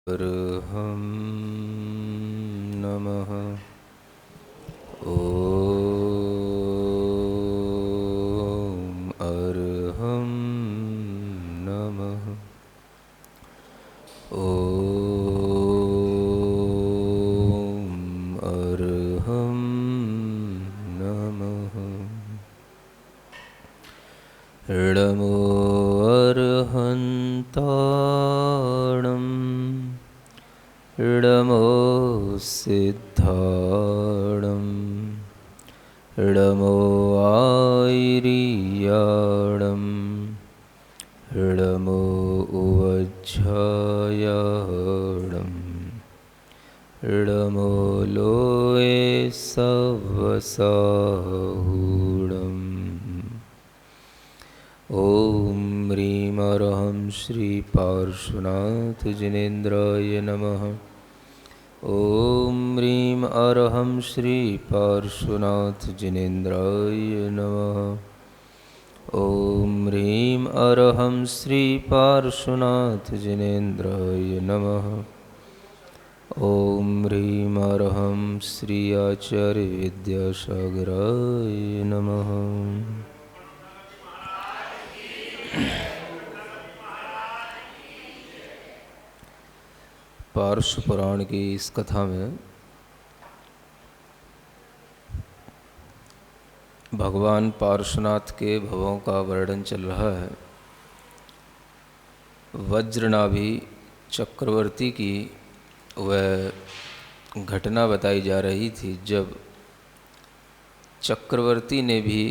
अर्हं नमः। ॐ अर्हं नमः। ॐ अर्हं नमः। नमो अर्हन्ताणं नमो सिद्धाणं नमो आयर्याणं नमो उवज्झायाणं नमो लोये सवसाहूणम्। ॐ ह्रीं अर्हं श्री पार्श्वनाथ जिनेन्द्राय नमः। ॐ ह्रीं अर्हं श्री पार्श्वनाथ जिनेन्द्राय नमः। ॐ ह्रीं अर्हं श्री पार्श्वनाथ जिनेन्द्राय नमः। ॐ ह्रीं अर्हं श्री आचार्य विद्यासागराय नमः। पार्श्व पुराण की इस कथा में भगवान पार्श्वनाथ के भवों का वर्णन चल रहा है। वज्रनाभि चक्रवर्ती की वह घटना बताई जा रही थी जब चक्रवर्ती ने भी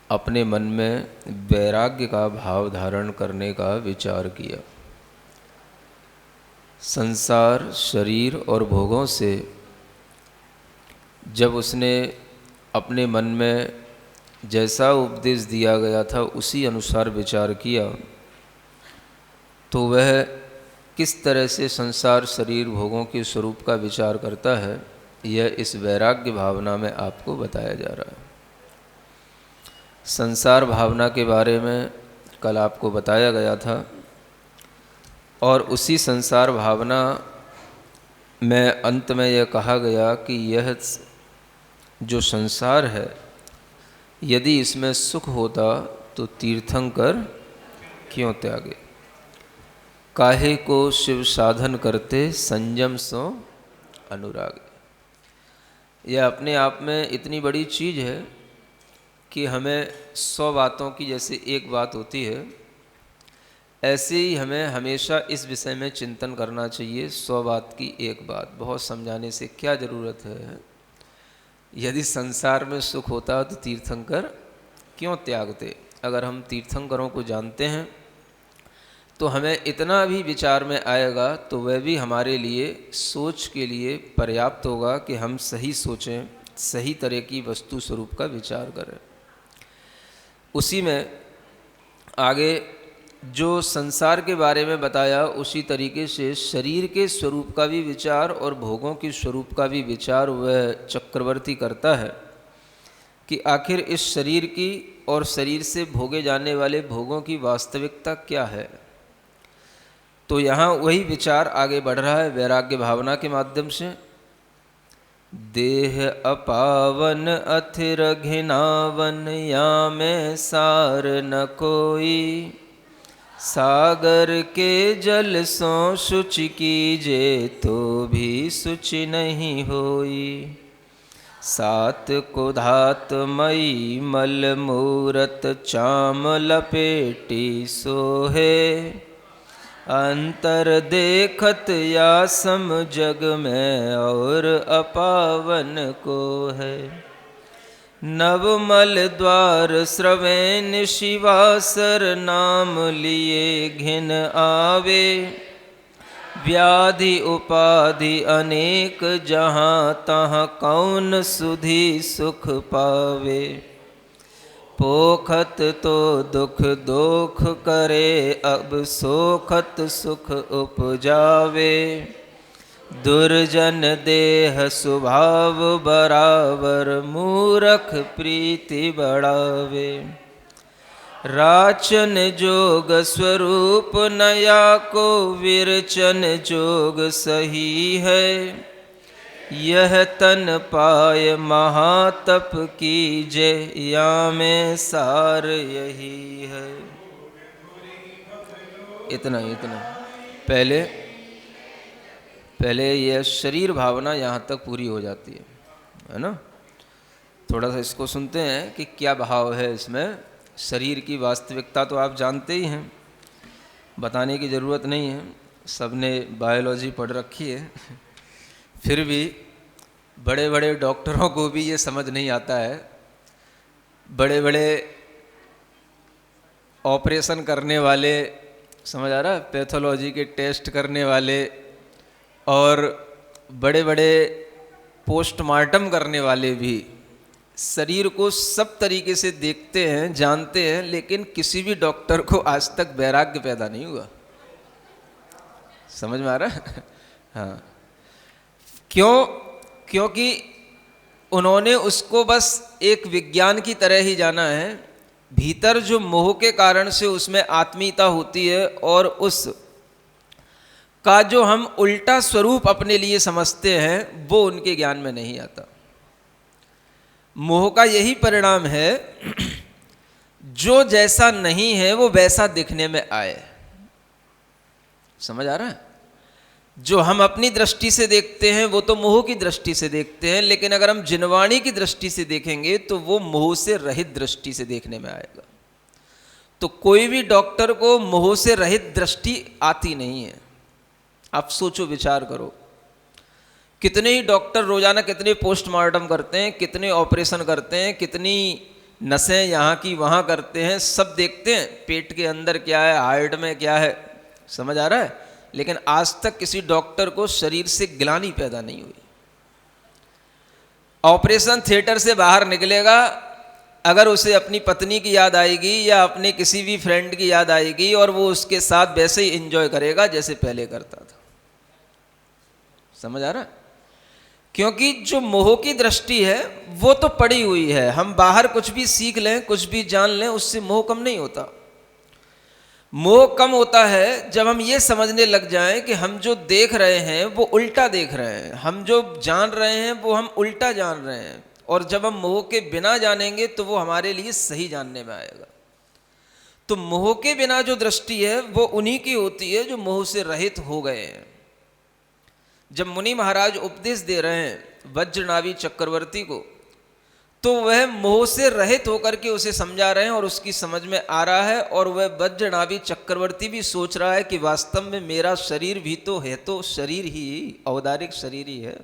अपने मन में वैराग्य का भाव धारण करने का विचार किया। संसार, शरीर और भोगों से जब उसने अपने मन में जैसा उपदेश दिया गया था उसी अनुसार विचार किया तो वह किस तरह से संसार, शरीर, भोगों के स्वरूप का विचार करता है, यह इस वैराग्य भावना में आपको बताया जा रहा है। संसार भावना के बारे में कल आपको बताया गया था और उसी संसार भावना में अंत में यह कहा गया कि यह जो संसार है, यदि इसमें सुख होता तो तीर्थंकर क्यों त्यागे। काहे को शिव साधन करते, संयम सो अनुराग। यह अपने आप में इतनी बड़ी चीज़ है कि हमें 100 बातों की जैसे एक बात होती है, ऐसे ही हमें हमेशा इस विषय में चिंतन करना चाहिए। 100 बात की एक बात, बहुत समझाने से क्या ज़रूरत है। यदि संसार में सुख होता तो तीर्थंकर क्यों त्यागते। अगर हम तीर्थंकरों को जानते हैं तो हमें इतना भी विचार में आएगा तो वह भी हमारे लिए सोच के लिए पर्याप्त होगा कि हम सही सोचें, सही तरह की वस्तु स्वरूप का विचार करें। उसी में आगे जो संसार के बारे में बताया उसी तरीके से शरीर के स्वरूप का भी विचार और भोगों के स्वरूप का भी विचार वह चक्रवर्ती करता है कि आखिर इस शरीर की और शरीर से भोगे जाने वाले भोगों की वास्तविकता क्या है। तो यहाँ वही विचार आगे बढ़ रहा है वैराग्य भावना के माध्यम से। देह अपावन अथिर घिनावन, या में सार न कोई। सागर के जल सो शुचि कीजे, तो भी शुचि नहीं होई। सात को धात मई मल मूरत, चाम लपेटी सोहे। अंतर देखत या सम जग में, और अपावन को है। नवमल द्वार स्रवेन शिवासर, नाम लिए घिन आवे। व्याधि उपाधि अनेक, जहाँ तहाँ कौन सुधि सुख पावे। पोखत तो दुख दोख करे, अब सोखत सुख उपजावे। दुर्जन देह स्वभाव बराबर, मूरख प्रीति बढ़ावे। राचन जोग स्वरूप नया को विरचन जोग सही है। यह तन पाय महातप की जय, या में सार यही है। इतना पहले यह शरीर भावना यहाँ तक पूरी हो जाती है ना। थोड़ा सा इसको सुनते हैं कि क्या भाव है इसमें। शरीर की वास्तविकता तो आप जानते ही हैं, बताने की ज़रूरत नहीं है, सबने बायोलॉजी पढ़ रखी है। फिर भी बड़े बड़े डॉक्टरों को भी ये समझ नहीं आता है। बड़े बड़े ऑपरेशन करने वाले, समझ आ रहा है, पैथोलॉजी के टेस्ट करने वाले और बड़े बड़े पोस्टमार्टम करने वाले भी शरीर को सब तरीके से देखते हैं, जानते हैं, लेकिन किसी भी डॉक्टर को आज तक वैराग्य पैदा नहीं हुआ। समझ में आ रहा है? हाँ, क्यों? क्योंकि उन्होंने उसको बस एक विज्ञान की तरह ही जाना है। भीतर जो मोह के कारण से उसमें आत्मीयता होती है और उस का जो हम उल्टा स्वरूप अपने लिए समझते हैं, वो उनके ज्ञान में नहीं आता। मोह का यही परिणाम है, जो जैसा नहीं है वो वैसा दिखने में आए। समझ आ रहा है? जो हम अपनी दृष्टि से देखते हैं वो तो मोह की दृष्टि से देखते हैं, लेकिन अगर हम जिनवाणी की दृष्टि से देखेंगे तो वो मोह से रहित दृष्टि से देखने में आएगा। तो कोई भी डॉक्टर को मोह से रहित दृष्टि आती नहीं है। आप सोचो, विचार करो, कितने ही डॉक्टर रोजाना कितने पोस्टमार्टम करते हैं, कितने ऑपरेशन करते हैं, कितनी नसें यहाँ की वहाँ करते हैं, सब देखते हैं पेट के अंदर क्या है, हार्ट में क्या है। समझ आ रहा है? लेकिन आज तक किसी डॉक्टर को शरीर से ग्लानि पैदा नहीं हुई। ऑपरेशन थिएटर से बाहर निकलेगा, अगर उसे अपनी पत्नी की याद आएगी या अपने किसी भी फ्रेंड की याद आएगी, और वो उसके साथ वैसे ही एंजॉय करेगा जैसे पहले करता था। समझ आ रहा है? क्योंकि जो मोह की दृष्टि है वो तो पड़ी हुई है। हम बाहर कुछ भी सीख लें, कुछ भी जान लें, उससे मोह कम नहीं होता। मोह कम होता है जब हम ये समझने लग जाएं कि हम जो देख रहे हैं वो उल्टा देख रहे हैं, हम जो जान रहे हैं वो हम उल्टा जान रहे हैं। और जब हम मोह के बिना जानेंगे तो वो हमारे लिए सही जानने में आएगा। तो मोह के बिना जो दृष्टि है वो उन्हीं की होती है जो मोह से रहित हो गए हैं। जब मुनि महाराज उपदेश दे रहे हैं वज्रनाभी चक्रवर्ती को, तो वह मोह से रहित होकर के उसे समझा रहे हैं और उसकी समझ में आ रहा है। और वह वज्रनाभी चक्रवर्ती भी सोच रहा है कि वास्तव में मेरा शरीर भी तो है, तो शरीर ही औदारिक शरीर ही है।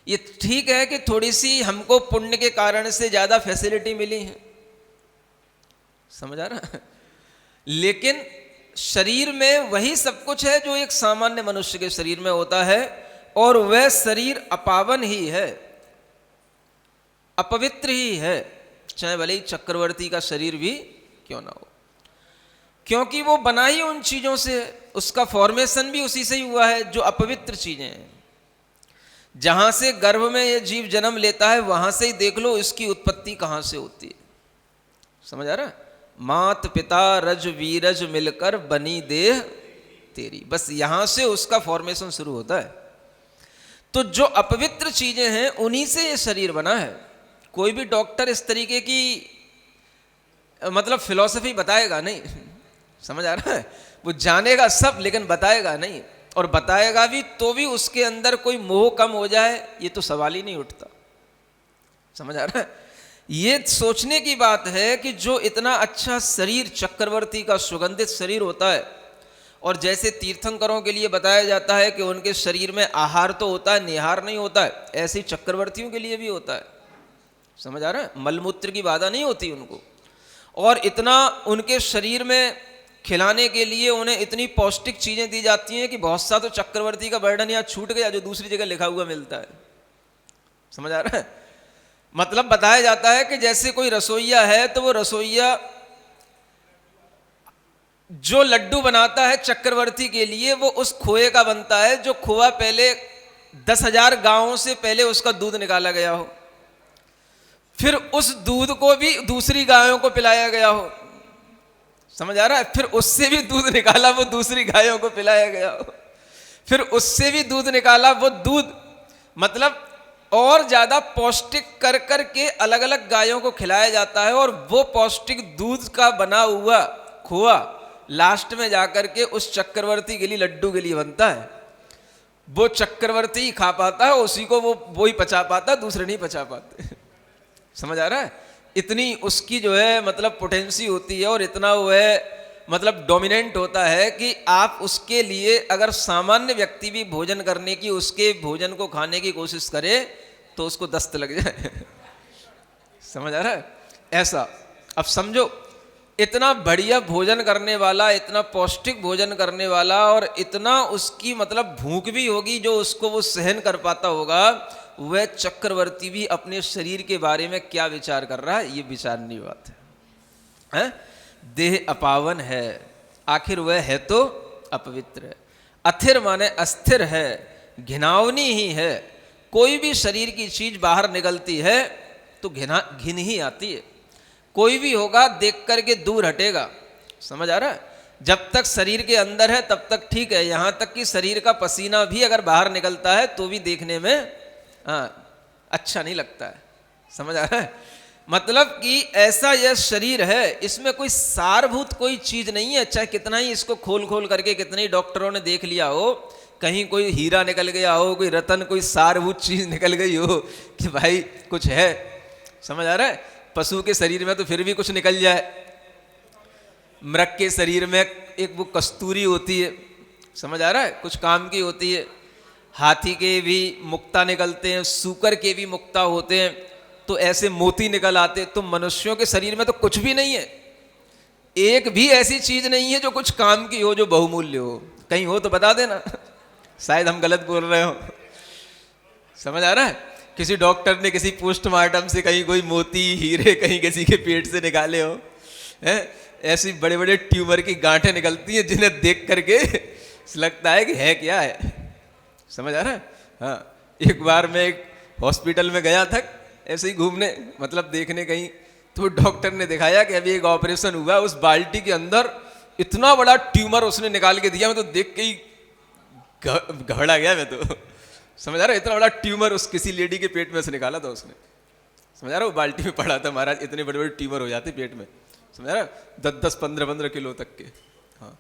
ये ठीक है कि थोड़ी सी हमको पुण्य के कारण से ज्यादा फैसिलिटी मिली है, समझ आ रहा है? लेकिन शरीर में वही सब कुछ है जो एक सामान्य मनुष्य के शरीर में होता है, और वह शरीर अपावन ही है, अपवित्र ही है, चाहे भले ही चक्रवर्ती का शरीर भी क्यों ना हो, क्योंकि वो बना ही उन चीजों से, उसका फॉर्मेशन भी उसी से ही हुआ है जो अपवित्र चीजें हैं। जहां से गर्भ में ये जीव जन्म लेता है, वहां से ही देख लो इसकी उत्पत्ति कहां से होती है। समझ आ रहा है? मात पिता रज वीरज मिलकर बनी देह तेरी, बस यहां से उसका फॉर्मेशन शुरू होता है। तो जो अपवित्र चीजें हैं उन्हीं से ये शरीर बना है। कोई भी डॉक्टर इस तरीके की मतलब फिलॉसफी बताएगा नहीं। समझ आ रहा है? वो जानेगा सब लेकिन बताएगा नहीं, और बताएगा भी तो भी उसके अंदर कोई मोह कम हो जाए, ये तो सवाल ही नहीं उठता। समझ आ रहा है? ये सोचने की बात है कि जो इतना अच्छा शरीर चक्रवर्ती का सुगंधित शरीर होता है, और जैसे तीर्थंकरों के लिए बताया जाता है कि उनके शरीर में आहार तो होता है, निहार नहीं होता है, ऐसे चक्रवर्तियों के लिए भी होता है। समझ आ रहा है? मलमूत्र की बाधा नहीं होती उनको, और इतना उनके शरीर में खिलाने के लिए उन्हें इतनी पौष्टिक चीजें दी जाती हैं कि बहुत सा तो चक्रवर्ती का वर्णन यहाँ छूट गया जो दूसरी जगह लिखा हुआ मिलता है। समझ आ रहा है? मतलब बताया जाता है कि जैसे कोई रसोइया है, तो वो रसोइया जो लड्डू बनाता है चक्रवर्ती के लिए, वो उस खोए का बनता है जो खोआ पहले 10,000 गांवों से पहले उसका दूध निकाला गया हो, फिर उस दूध को भी दूसरी गायों को पिलाया गया हो, समझ आ रहा है, फिर उससे भी दूध निकाला, वो दूसरी गायों को पिलाया गया हो, फिर उससे भी दूध निकाला, वो दूध मतलब और ज्यादा पौष्टिक कर कर के अलग अलग गायों को खिलाया जाता है, और वो पौष्टिक दूध का बना हुआ खोआ लास्ट में जाकर के उस चक्रवर्ती के लिए, लड्डू के लिए बनता है। वो चक्रवर्ती ही खा पाता है, उसी को वो ही पचा पाता, दूसरे नहीं पचा पाते। समझ आ रहा है, इतनी उसकी जो है मतलब पोटेंसी होती है, और इतना वो है मतलब डोमिनेंट होता है कि आप उसके लिए अगर सामान्य व्यक्ति भी भोजन करने की, उसके भोजन को खाने की कोशिश करे तो उसको दस्त लग जाए। समझ आ रहा है ऐसा। अब समझो, इतना बढ़िया भोजन करने वाला, इतना पौष्टिक भोजन करने वाला, और इतना उसकी मतलब भूख भी होगी जो उसको वो सहन कर पाता होगा, वह चक्रवर्ती भी अपने शरीर के बारे में क्या विचार कर रहा है, ये विचारने बात है? देह अपावन है, आखिर वह है तो अपवित्र है। अथिर माने अस्थिर है, घिनावनी ही है। कोई भी शरीर की चीज बाहर निकलती है तो घिन ही आती है। कोई भी होगा देख करके दूर हटेगा। समझ आ रहा है, जब तक शरीर के अंदर है तब तक ठीक है, यहां तक कि शरीर का पसीना भी अगर बाहर निकलता है तो भी देखने में अच्छा नहीं लगता है। समझ आ रहा है, मतलब कि ऐसा यह शरीर है, इसमें कोई सारभूत कोई चीज नहीं है। चाहे कितना ही इसको खोल खोल करके कितने ही डॉक्टरों ने देख लिया हो, कहीं कोई हीरा निकल गया हो, कोई रतन, कोई सारभूत चीज निकल गई हो कि भाई कुछ है। समझ आ रहा है, पशु के शरीर में तो फिर भी कुछ निकल जाए, मृग के शरीर में एक वो कस्तूरी होती है, समझ आ रहा है, कुछ काम की होती है। हाथी के भी मुक्ता निकलते हैं, सूकर के भी मुक्ता होते हैं, तो ऐसे मोती निकल आते। तो मनुष्यों के शरीर में तो कुछ भी नहीं है, एक भी ऐसी चीज नहीं है जो कुछ काम की हो, जो बहुमूल्य हो। कहीं हो तो बता देना, शायद हम गलत बोल रहे हो। समझ आ रहा है, किसी डॉक्टर ने किसी पोस्टमार्टम से कहीं कोई मोती हीरे कहीं किसी के पेट से निकाले हो, ऐसी बड़े बड़े ट्यूमर की गांठें निकलती हैं जिन्हें देख करके लगता है कि है क्या है। समझ आ रहा है। हाँ, एक बार मैं एक हॉस्पिटल में गया था ऐसे ही घूमने, मतलब देखने कहीं, तो डॉक्टर ने दिखाया कि अभी एक ऑपरेशन हुआ, उस बाल्टी के अंदर इतना बड़ा ट्यूमर उसने निकाल के दिया। मैं तो देख के ही घबरा गया मैं तो। समझ आ रहा है, इतना बड़ा ट्यूमर उस किसी लेडी के पेट में से निकाला था उसने। समझ आ रहा है, वो बाल्टी में पड़ा था। महाराज इतने बड़े बड़े ट्यूमर हो जाते पेट में, समझ आ रहा है, 10-10, 15-15 किलो तक के। हाँ,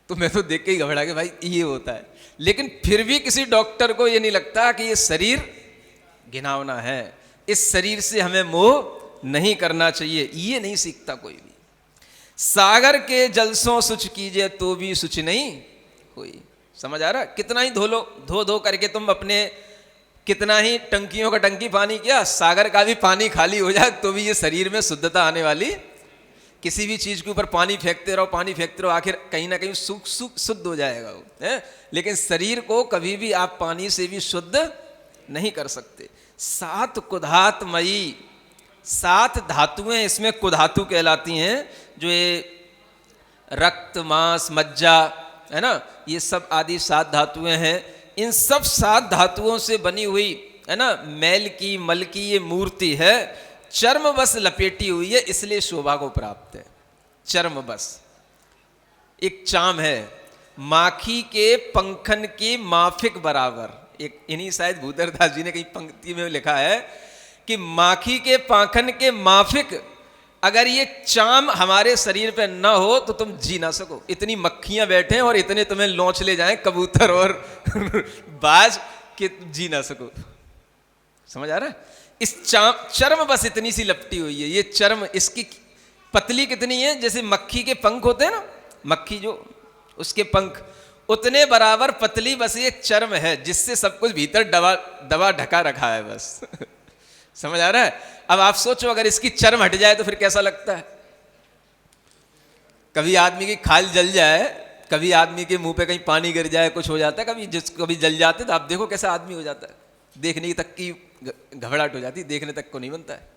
तो मैं तो देख के ही घबरा गया, भाई ये होता है। लेकिन फिर भी किसी डॉक्टर को ये नहीं लगता कि ये शरीर घिनौना है, इस शरीर से हमें मोह नहीं करना चाहिए, ये नहीं सीखता कोई भी। सागर के जलसों सुच कीजिए तो भी सुच नहीं कोई। समझ आ रहा, कितना ही धो लो, धो करके तुम अपने कितना ही टंकियों का टंकी पानी किया, सागर का भी पानी खाली हो जाए तो भी ये शरीर में शुद्धता आने वाली। किसी भी चीज के ऊपर पानी फेंकते रहो, पानी फेंकते रहो, आखिर कहीं ना कहीं शुद्ध हो जाएगा वो है। लेकिन शरीर को कभी भी आप पानी से भी शुद्ध नहीं कर सकते। 7 कुधातमयी, 7 धातुएं इसमें कुधातु कहलाती हैं, जो ये रक्त, मांस, मज्जा है ना, ये सब आदि 7 धातुएं हैं। इन सब 7 धातुओं से बनी हुई है ना मैल की, मल की ये मूर्ति है, चर्म बस लपेटी हुई है, इसलिए शोभा को प्राप्त है। चर्म बस एक चाम है, माखी के पंखन के माफिक बराबर। एक इन्हीं शायद भूतरदास जी ने कहीं पंक्ति में लिखा है कि माखी के पाखन के माफिक अगर ये चाम हमारे शरीर पे ना हो तो तुम जी ना सको। इतनी मक्खियां बैठे और इतने तुम्हें लौंच ले जाएं कबूतर और बाज कि जी ना सको। समझ आ रहा है, इस चर्म बस इतनी सी लपटी हुई है। ये चर्म इसकी पतली कितनी है, जैसे मक्खी के पंख होते हैं ना, मक्खी जो उसके पंख उतने बराबर पतली बस ये चर्म है, जिससे सब कुछ भीतर दबा ढका रखा है बस। समझ आ रहा है। अब आप सोचो अगर इसकी चर्म हट जाए तो फिर कैसा लगता है। कभी आदमी की खाल जल जाए, कभी आदमी के मुंह पे कहीं पानी गिर जाए, कुछ हो जाता है, कभी जल जाते तो आप देखो कैसा आदमी हो जाता है, देखने तक की घबराहट हो जाती, देखने तक को नहीं बनता है।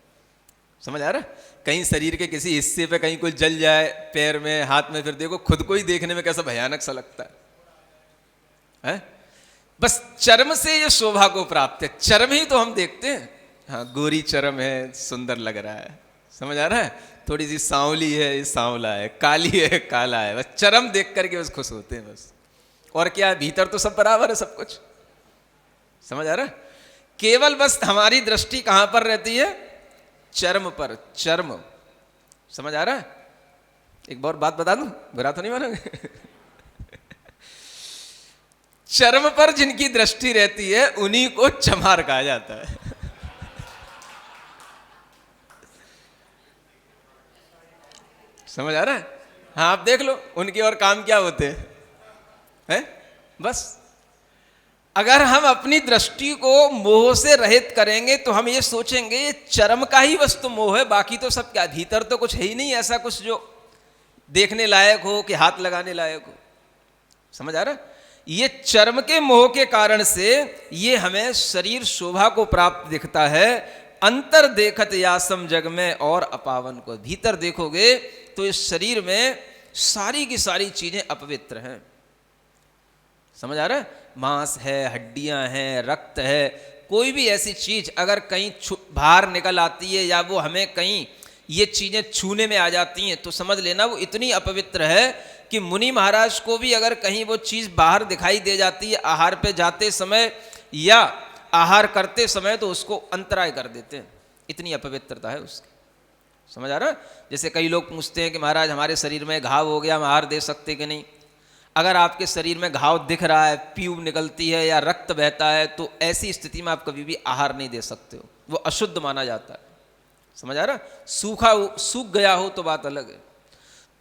समझ आ रहा है, कहीं शरीर के किसी हिस्से पे कहीं कोई जल जाए, पैर में, हाथ में, फिर देखो खुद को ही देखने में कैसा भयानक सा लगता है? बस चर्म से ये शोभा को प्राप्त है, चर्म ही तो हम देखते हैं हाँ, गोरी चरम है, सुंदर लग रहा है, समझ आ रहा है, थोड़ी सी सांवली है, ये सांवला है, काली है, काला है, बस चरम देख करके बस खुश होते हैं बस। और क्या है, भीतर तो सब बराबर है, सब कुछ, समझ आ रहा है। केवल बस हमारी दृष्टि कहां पर रहती है, चर्म पर, चर्म, समझ आ रहा है। एक और बात बता दूं, बुरा तो नहीं मानोगे चर्म पर जिनकी दृष्टि रहती है उन्हीं को चमार कहा जाता है समझ आ रहा है। हाँ, आप देख लो उनके और काम क्या होते हैं, बस अगर हम अपनी दृष्टि को मोह से रहित करेंगे तो हम ये सोचेंगे ये चर्म का ही वस्तु मोह है, बाकी तो सब क्या, भीतर तो कुछ है ही नहीं ऐसा कुछ जो देखने लायक हो कि हाथ लगाने लायक हो, समझ आ रहा है। ये चर्म के मोह के कारण से ये हमें शरीर शोभा को प्राप्त दिखता है। अंतर देखत यासम जग में और अपावन को, भीतर देखोगे तो इस शरीर में सारी की सारी चीजें अपवित्र हैं, समझ आ रहा है। मांस है, हड्डियां हैं, रक्त है, कोई भी ऐसी चीज अगर कहीं बाहर निकल आती है या वो हमें कहीं ये चीजें छूने में आ जाती हैं तो समझ लेना वो इतनी अपवित्र है कि मुनि महाराज को भी अगर कहीं वो चीज बाहर दिखाई दे जाती है आहार पे जाते समय या आहार करते समय तो उसको अंतराय कर देते हैं, इतनी अपवित्रता है उसकी, समझ आ रहा है। जैसे कई लोग पूछते हैं कि महाराज हमारे शरीर में घाव हो गया, हम आहार दे सकते कि नहीं। अगर आपके शरीर में घाव दिख रहा है, प्यूब निकलती है या रक्त बहता है तो ऐसी स्थिति में आप कभी भी आहार नहीं दे सकते हो, वो अशुद्ध माना जाता है, समझ आ रहा। सूख गया हो तो बात अलग है।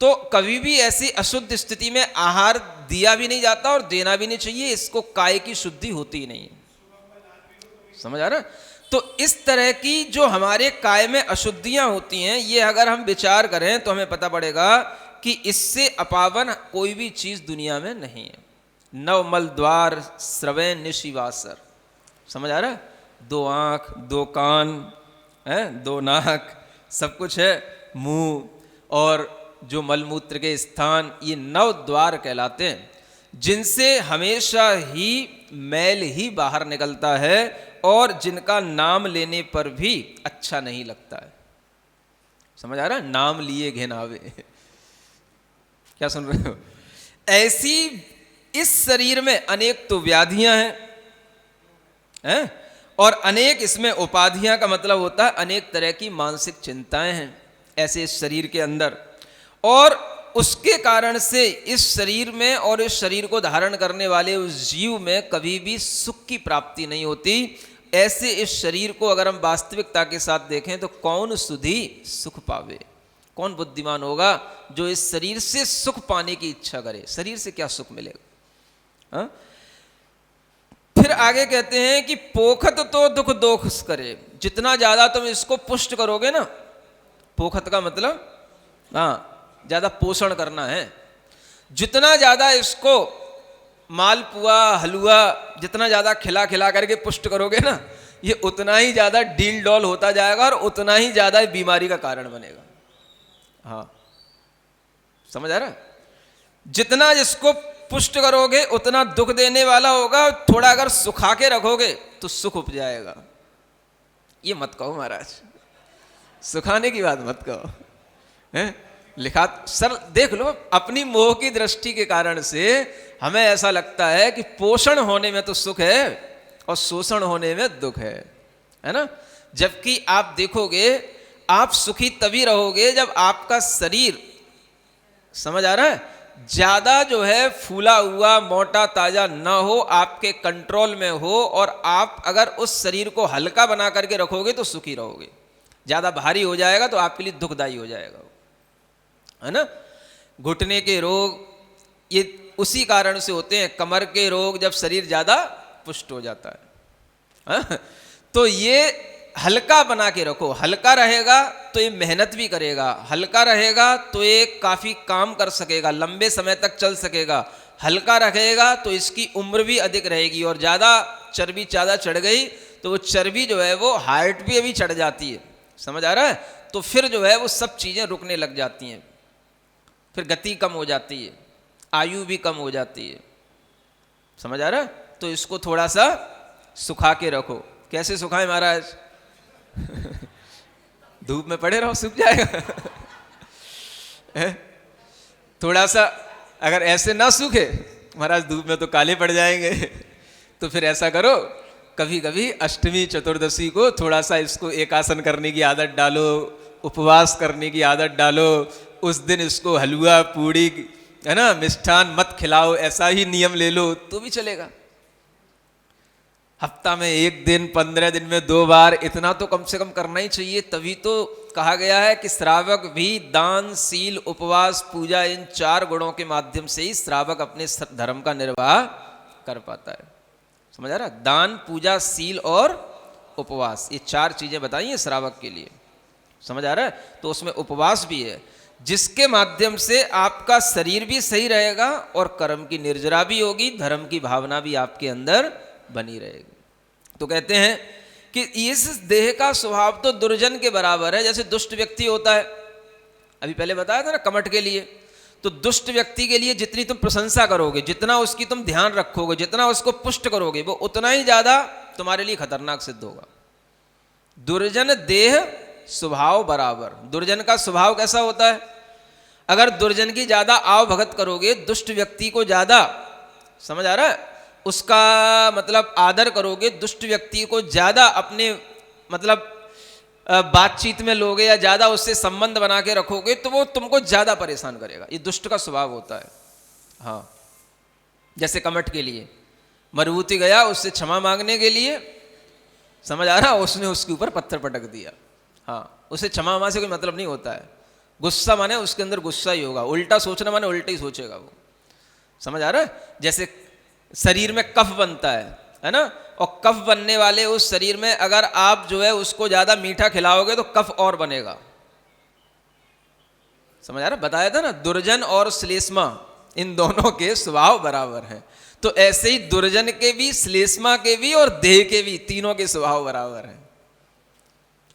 तो कभी भी ऐसी अशुद्ध स्थिति में आहार दिया भी नहीं जाता और देना भी नहीं चाहिए, इसको काय की शुद्धि होती ही नहीं है, समझ आ रहा। तो इस तरह की जो हमारे काय में अशुद्धियां होती हैं ये अगर हम विचार करें तो हमें पता पड़ेगा कि इससे अपावन कोई भी चीज दुनिया में नहीं है। नव मल द्वार श्रवण निशिवासर, समझ आ रहा है। 2 आंख, 2 कान है, 2 नाक, सब कुछ है, मुंह और जो मलमूत्र के स्थान, ये 9 द्वार कहलाते हैं जिनसे हमेशा ही मैल ही बाहर निकलता है और जिनका नाम लेने पर भी अच्छा नहीं लगता है, समझ आ रहा है। नाम लिए घिनावे क्या सुन रहे हो। ऐसी इस शरीर में अनेक तो व्याधियां हैं और अनेक इसमें उपाधियां का मतलब होता है अनेक तरह की मानसिक चिंताएं हैं ऐसे इस शरीर के अंदर, और उसके कारण से इस शरीर में और इस शरीर को धारण करने वाले उस जीव में कभी भी सुख की प्राप्ति नहीं होती। ऐसे इस शरीर को अगर हम वास्तविकता के साथ देखें तो कौन सुधी सुख पावे, कौन बुद्धिमान होगा जो इस शरीर से सुख पाने की इच्छा करे। शरीर से क्या सुख मिलेगा, हा? फिर आगे कहते हैं कि पोखत तो दुख दोख करे, जितना ज्यादा तुम इसको पुष्ट करोगे ना, पोखत का मतलब हाँ ज्यादा पोषण करना है, जितना ज्यादा इसको मालपुआ हलवा जितना ज्यादा खिला खिला करके पुष्ट करोगे ना, ये उतना ही ज्यादा डील डॉल होता जाएगा और उतना ही ज्यादा बीमारी का कारण बनेगा। हाँ, समझ आ रहा है। जितना इसको पुष्ट करोगे उतना दुख देने वाला होगा, थोड़ा अगर सुखा के रखोगे तो सुख उपजाएगा। ये मत कहो महाराज, सुखाने की बात मत कहो, हैं? लिखा सर देख लो, अपनी मोह की दृष्टि के कारण से हमें ऐसा लगता है कि पोषण होने में तो सुख है और शोषण होने में दुख है ना। जबकि आप देखोगे आप सुखी तभी रहोगे जब आपका शरीर, समझ आ रहा है, ज्यादा जो है फूला हुआ मोटा ताजा ना हो, आपके कंट्रोल में हो, और आप अगर उस शरीर को हल्का बना करके रखोगे तो सुखी रहोगे। ज्यादा भारी हो जाएगा तो आपके लिए दुखदायी हो जाएगा, है ना। घुटने के रोग ये उसी कारण से होते हैं, कमर के रोग जब शरीर ज्यादा पुष्ट हो जाता है, हा? तो ये हल्का बना के रखो, हल्का रहेगा तो ये मेहनत भी करेगा, हल्का रहेगा तो ये काफी काम कर सकेगा, लंबे समय तक चल सकेगा, हल्का रहेगा तो इसकी उम्र भी अधिक रहेगी। और ज्यादा चर्बी ज्यादा चढ़ गई तो वो चर्बी जो है वो हार्ट भी अभी चढ़ जाती है, समझ आ रहा है। तो फिर जो है वो सब चीजें रुकने लग जाती हैं, फिर गति कम हो जाती है, आयु भी कम हो जाती है, समझ आ रहा है। तो इसको थोड़ा सा सुखा के रखो। कैसे सुखाएं महाराज, धूप में पड़े रहो, सूख जाएगा। थोड़ा सा अगर ऐसे ना सूखे, महाराज धूप में तो काले पड़ जाएंगे, तो फिर ऐसा करो, कभी कभी अष्टमी चतुर्दशी को थोड़ा सा इसको एकासन करने की आदत डालो, उपवास करने की आदत डालो। उस दिन इसको हलवा पूड़ी, है ना, मिष्ठान मत खिलाओ, ऐसा ही नियम ले लो तो भी चलेगा। हफ्ता में 1 दिन, 15 दिन में 2 बार, इतना तो कम से कम करना ही चाहिए। तभी तो कहा गया है कि श्रावक भी दान, शील, उपवास, पूजा, इन 4 गुणों के माध्यम से ही श्रावक अपने धर्म का निर्वाह कर पाता है। समझ आ रहा? दान, पूजा, शील और उपवास, ये 4 चीजें बताई हैं श्रावक के लिए। समझ आ रहा है? तो उसमें उपवास भी है, जिसके माध्यम से आपका शरीर भी सही रहेगा और कर्म की निर्जरा भी होगी, धर्म की भावना भी आपके अंदर बनी रहेगी। तो कहते हैं कि इस देह का स्वभाव तो दुर्जन के बराबर है, जैसे दुष्ट व्यक्ति होता है। अभी पहले बताया था ना कमठ के लिए, तो दुष्ट व्यक्ति के लिए जितनी तुम प्रशंसा करोगे, जितना उसकी तुम ध्यान रखोगे, जितना उसको पुष्ट करोगे, वो उतना ही ज्यादा तुम्हारे लिए खतरनाक सिद्ध होगा। दुर्जन देह स्वभाव बराबर। दुर्जन का स्वभाव कैसा होता है? अगर दुर्जन की ज्यादा आव भगत करोगे, दुष्ट व्यक्ति को ज्यादा, समझ आ रहा है, उसका मतलब आदर करोगे, दुष्ट व्यक्ति को ज्यादा अपने मतलब बातचीत में लोगे या ज्यादा उससे संबंध बना के रखोगे, तो वो तुमको ज्यादा परेशान करेगा। ये दुष्ट का स्वभाव होता है। हाँ, जैसे कमठ के लिए मरुभूति गया उससे क्षमा मांगने के लिए, समझ आ रहा, उसने उसके ऊपर पत्थर पटक दिया। हाँ, उसे क्षमा मां से कोई मतलब नहीं होता है। गुस्सा माने उसके अंदर गुस्सा ही होगा, उल्टा सोचना माने उल्टा ही सोचेगा वो। समझ आ रहा है? जैसे शरीर में कफ बनता है ना, और कफ बनने वाले उस शरीर में अगर आप जो है उसको ज्यादा मीठा खिलाओगे तो कफ और बनेगा। समझ आ रहा? बताया था ना, दुर्जन और श्लेष्मा इन दोनों के स्वभाव बराबर हैं। तो ऐसे ही दुर्जन के भी, श्लेष्मा के भी और देह के भी, तीनों के स्वभाव बराबर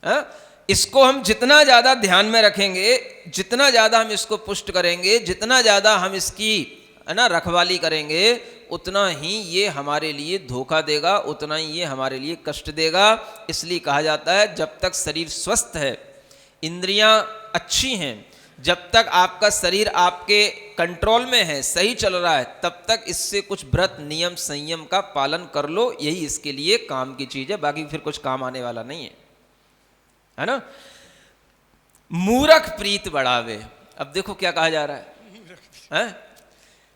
हैं। इसको हम जितना ज्यादा ध्यान में रखेंगे, जितना ज्यादा हम इसको पुष्ट करेंगे, जितना ज्यादा हम इसकी, है ना, रखवाली करेंगे, उतना ही ये हमारे लिए धोखा देगा, उतना ही ये हमारे लिए कष्ट देगा। इसलिए कहा जाता है जब तक शरीर स्वस्थ है, इंद्रियां अच्छी हैं, जब तक आपका शरीर आपके कंट्रोल में है, सही चल रहा है, तब तक इससे कुछ व्रत, नियम, संयम का पालन कर लो। यही इसके लिए काम की चीज है, बाकी फिर कुछ काम आने वाला नहीं है ना। मूर्ख प्रीत बढ़ावे। अब देखो क्या कहा जा रहा है?